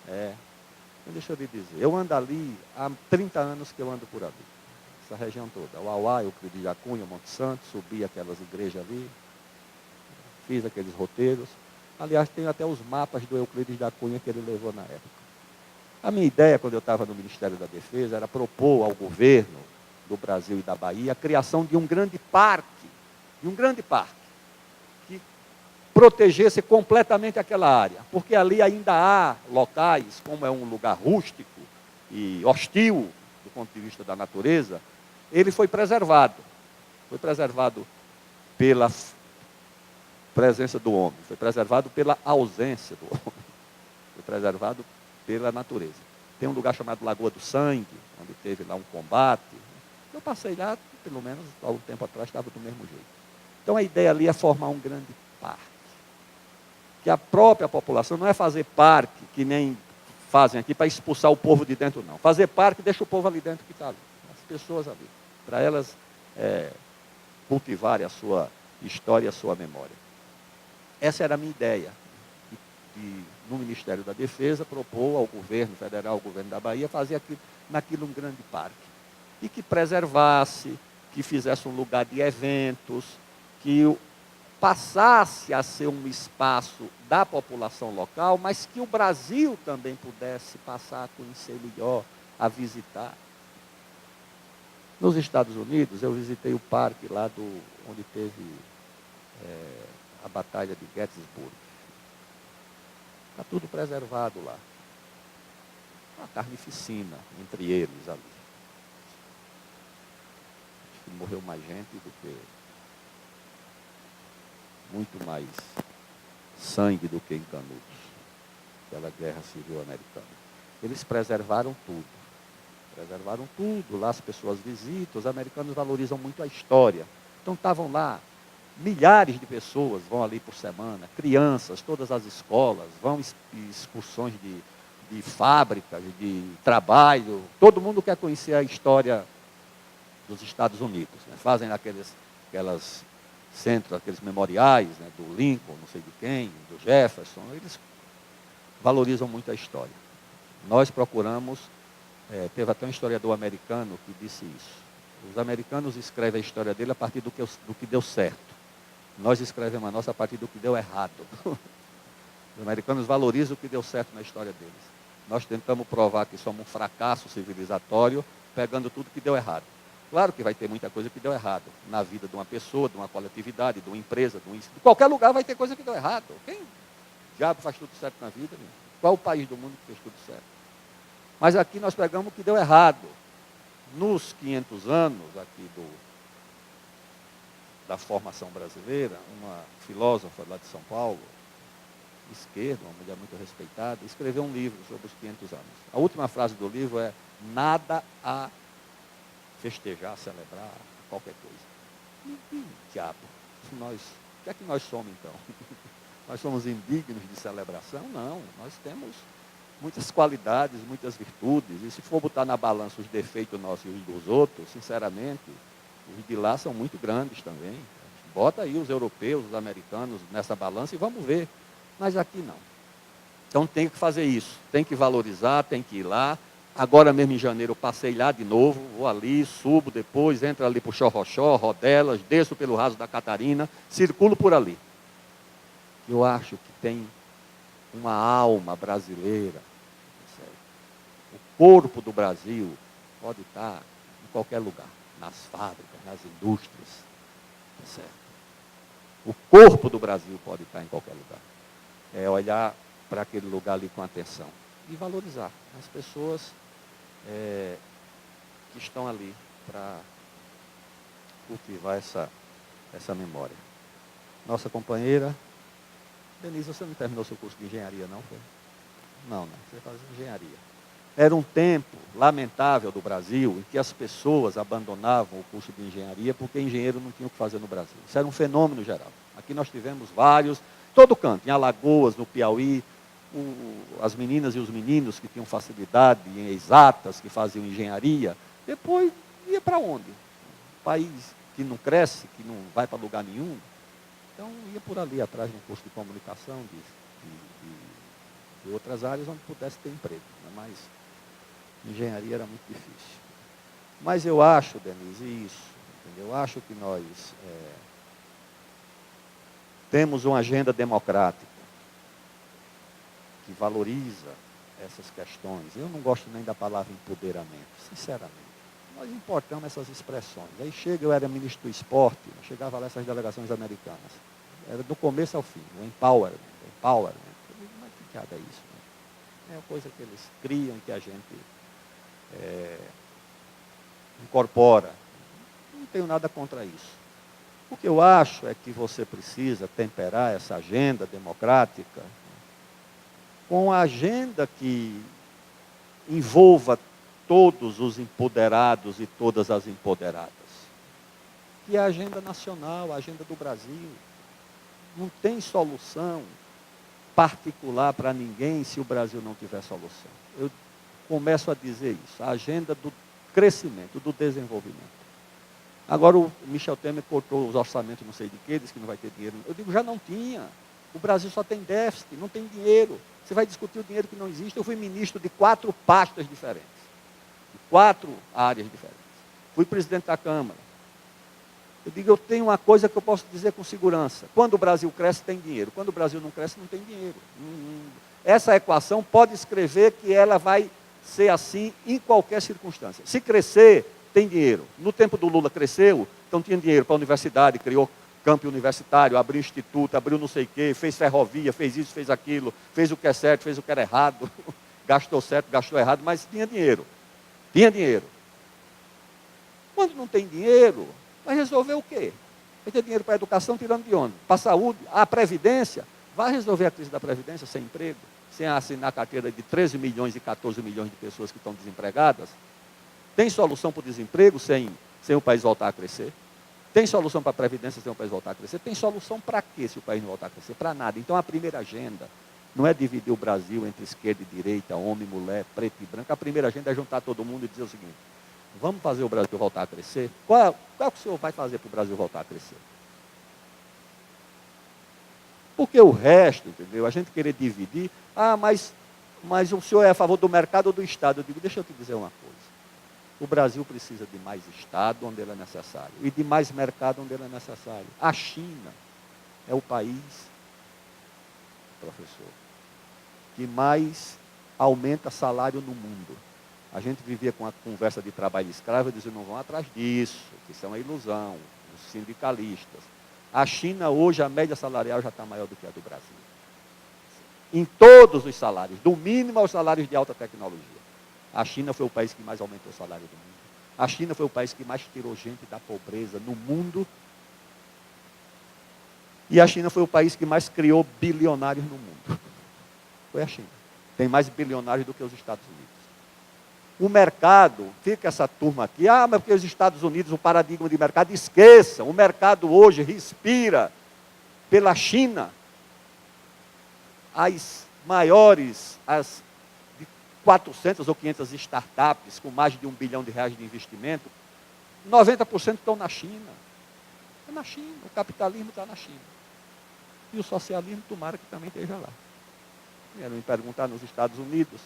Então, deixa eu lhe dizer, eu ando ali, há 30 anos que eu ando por ali, essa região toda. Uauá, Euclides da Cunha, Monte Santo, subi aquelas igrejas ali, fiz aqueles roteiros. Aliás, tenho até os mapas do Euclides da Cunha que ele levou na época. A minha ideia, quando eu estava no Ministério da Defesa, era propor ao governo do Brasil e da Bahia a criação de um grande parque, que protegesse completamente aquela área, porque ali ainda há locais, como é um lugar rústico e hostil do ponto de vista da natureza, ele foi preservado pela presença do homem, foi preservado pela ausência do homem, foi preservado pela natureza. Tem um lugar chamado Lagoa do Sangue, onde teve lá um combate. Eu passei lá, pelo menos há um tempo atrás, estava do mesmo jeito. Então a ideia ali é formar um grande parque. Que a própria população não é fazer parque, que nem fazem aqui, para expulsar o povo de dentro, não. Fazer parque, deixa o povo ali dentro que está ali, as pessoas ali, para elas cultivarem a sua história e a sua memória. Essa era a minha ideia, no Ministério da Defesa, propor ao governo federal, ao governo da Bahia, fazer naquilo um grande parque. E que preservasse, que fizesse um lugar de eventos, que passasse a ser um espaço da população local, mas que o Brasil também pudesse passar a conhecer melhor, a visitar. Nos Estados Unidos, eu visitei o parque lá onde teve a Batalha de Gettysburg. Está tudo preservado lá. Uma carnificina entre eles ali. Acho que morreu mais gente do que... muito mais sangue do que em Canudos, aquela guerra civil americana. Eles preservaram tudo. Preservaram tudo. Lá as pessoas visitam, os americanos valorizam muito a história. Então estavam lá, milhares de pessoas vão ali por semana, crianças, todas as escolas, vão em excursões de fábricas, de trabalho. Todo mundo quer conhecer a história dos Estados Unidos, né? Fazem aquelas centros, aqueles memoriais, né, do Lincoln, não sei de quem, do Jefferson, eles valorizam muito a história. Nós procuramos, teve até um historiador americano que disse isso. Os americanos escrevem a história dele a partir do que deu certo. Nós escrevemos a nossa a partir do que deu errado. Os americanos valorizam o que deu certo na história deles. Nós tentamos provar que somos um fracasso civilizatório, pegando tudo que deu errado. Claro que vai ter muita coisa que deu errado na vida de uma pessoa, de uma coletividade, de uma empresa, de qualquer lugar vai ter coisa que deu errado. Quem diabo faz tudo certo na vida? Meu? Qual o país do mundo que fez tudo certo? Mas aqui nós pegamos o que deu errado. Nos 500 anos aqui da formação brasileira, uma filósofa lá de São Paulo, esquerda, uma mulher muito respeitada, escreveu um livro sobre os 500 anos. A última frase do livro é: nada a festejar, celebrar, qualquer coisa. E diabo, o que é que nós somos então? Nós somos indignos de celebração? Não, nós temos muitas qualidades, muitas virtudes, e se for botar na balança os defeitos nossos e os dos outros, sinceramente, os de lá são muito grandes também. Bota aí os europeus, os americanos nessa balança e vamos ver. Mas aqui não. Então tem que fazer isso, tem que valorizar, tem que ir lá. Agora mesmo em janeiro eu passei lá de novo, vou ali, subo depois, entro ali para o Xorroxó, Rodelas, desço pelo Raso da Catarina, circulo por ali. Eu acho que tem uma alma brasileira. O corpo do Brasil pode estar em qualquer lugar, nas fábricas, nas indústrias. Certo? O corpo do Brasil pode estar em qualquer lugar. É olhar para aquele lugar ali com atenção e valorizar as pessoas que estão ali para cultivar essa memória. Nossa companheira, Denise, você não terminou seu curso de engenharia, não foi? Não, você faz engenharia. Era um tempo lamentável do Brasil em que as pessoas abandonavam o curso de engenharia porque engenheiro não tinha o que fazer no Brasil. Isso era um fenômeno geral. Aqui nós tivemos vários, todo canto, em Alagoas, no Piauí, as meninas e os meninos que tinham facilidade em exatas, que faziam engenharia, depois ia para onde? Um país que não cresce, que não vai para lugar nenhum. Então ia por ali atrás de um curso de comunicação, de outras áreas onde pudesse ter emprego. Né? Mas engenharia era muito difícil. Mas eu acho, Denise, isso, entendeu? Eu acho que nós temos uma agenda democrática que valoriza essas questões. Eu não gosto nem da palavra empoderamento, sinceramente. Nós importamos essas expressões. Aí eu era ministro do esporte, chegava lá essas delegações americanas. Era do começo ao fim, o empowerment. Mas que diabo é isso? Né? É uma coisa que eles criam, que a gente incorpora. Não tenho nada contra isso. O que eu acho é que você precisa temperar essa agenda democrática com a agenda que envolva todos os empoderados e todas as empoderadas. Que é a agenda nacional, a agenda do Brasil. Não tem solução particular para ninguém se o Brasil não tiver solução. Eu começo a dizer isso, a agenda do crescimento, do desenvolvimento. Agora o Michel Temer cortou os orçamentos não sei de quê, disse que não vai ter dinheiro. Eu digo, já não tinha. O Brasil só tem déficit, não tem dinheiro. Você vai discutir o dinheiro que não existe. Eu fui ministro de 4 pastas diferentes, de 4 áreas diferentes. Fui presidente da Câmara. Eu digo, eu tenho uma coisa que eu posso dizer com segurança. Quando o Brasil cresce, tem dinheiro. Quando o Brasil não cresce, não tem dinheiro. Essa equação pode escrever que ela vai ser assim em qualquer circunstância. Se crescer, tem dinheiro. No tempo do Lula cresceu, então tinha dinheiro para a universidade, criou campo universitário, abriu instituto, abriu não sei o quê, fez ferrovia, fez isso, fez aquilo, fez o que é certo, fez o que era errado, gastou certo, gastou errado, mas tinha dinheiro. Tinha dinheiro. Quando não tem dinheiro, vai resolver o quê? Vai ter dinheiro para a educação, tirando de onde? Para a saúde, a previdência. Vai resolver a crise da previdência sem emprego, sem assinar a carteira de 13 milhões e 14 milhões de pessoas que estão desempregadas? Tem solução para o desemprego sem o país voltar a crescer? Tem solução para a previdência sem o país voltar a crescer? Tem solução para quê se o país não voltar a crescer? Para nada. Então a primeira agenda não é dividir o Brasil entre esquerda e direita, homem, mulher, preto e branco. A primeira agenda é juntar todo mundo e dizer o seguinte: vamos fazer o Brasil voltar a crescer? Qual que o senhor vai fazer para o Brasil voltar a crescer? Porque o resto, entendeu? A gente querer dividir, mas o senhor é a favor do mercado ou do Estado? Eu digo, deixa eu te dizer uma coisa. O Brasil precisa de mais Estado onde ele é necessário e de mais mercado onde ele é necessário. A China é o país, professor, que mais aumenta salário no mundo. A gente vivia com a conversa de trabalho escravo e dizia, não vão atrás disso, que isso é uma ilusão, os sindicalistas. A China hoje, a média salarial já está maior do que a do Brasil. Em todos os salários, do mínimo aos salários de alta tecnologia. A China foi o país que mais aumentou o salário do mundo. A China foi o país que mais tirou gente da pobreza no mundo. E a China foi o país que mais criou bilionários no mundo. Foi a China. Tem mais bilionários do que os Estados Unidos. O mercado, fica essa turma aqui, mas porque os Estados Unidos, o paradigma de mercado, esqueçam, o mercado hoje respira pela China. As maiores, as de 400 ou 500 startups com mais de R$1 bilhão de investimento, 90% estão na China. É na China, o capitalismo está na China. E o socialismo, tomara que também esteja lá. Vieram me perguntar nos Estados Unidos,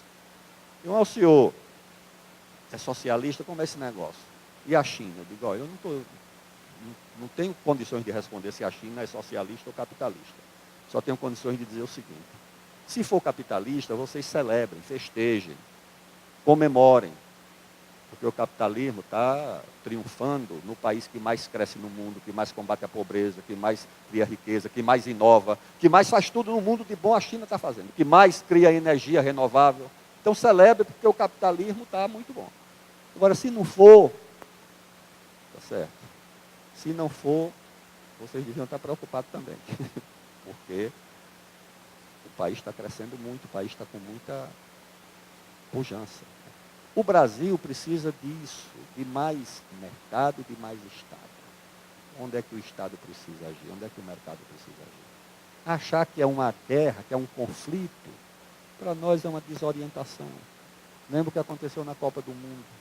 ao senhor, é socialista, como é esse negócio? E a China? Eu digo, eu não tenho condições de responder se a China é socialista ou capitalista. Só tenho condições de dizer o seguinte: se for capitalista, vocês celebrem, festejem, comemorem, porque o capitalismo está triunfando no país que mais cresce no mundo, que mais combate a pobreza, que mais cria riqueza, que mais inova, que mais faz tudo no mundo de bom a China está fazendo, que mais cria energia renovável. Então celebre, porque o capitalismo está muito bom. Agora, se não for, tá certo. Se não for, vocês deviam estar preocupados também. Porque o país está crescendo muito, o país está com muita pujança. O Brasil precisa disso, de mais mercado, de mais Estado. Onde é que o Estado precisa agir? Onde é que o mercado precisa agir? Achar que é uma guerra, que é um conflito, para nós é uma desorientação. Lembra o que aconteceu na Copa do Mundo?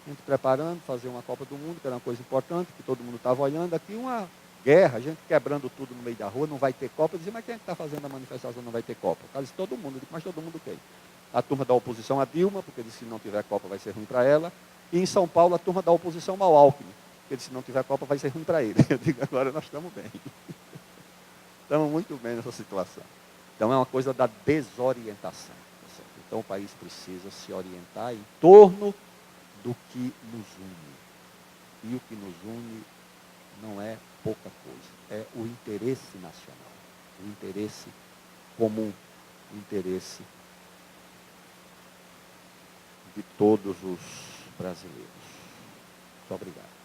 A gente preparando, fazer uma Copa do Mundo, que era uma coisa importante, que todo mundo estava olhando. Aqui uma guerra, a gente quebrando tudo no meio da rua, não vai ter Copa. Eu dizia, mas quem é que está fazendo a manifestação não vai ter Copa? O cara disse, todo mundo. Eu disse, mas todo mundo quem? A turma da oposição, a Dilma, porque disse, se não tiver Copa vai ser ruim para ela. E em São Paulo, a turma da oposição, ao Alckmin, porque disse, se não tiver Copa vai ser ruim para ele. Eu digo, agora nós estamos bem. Estamos muito bem nessa situação. Então é uma coisa da desorientação. Então o país precisa se orientar em torno do que nos une. E o que nos une não é pouca coisa, é o interesse nacional, o interesse comum, o interesse de todos os brasileiros. Muito obrigado.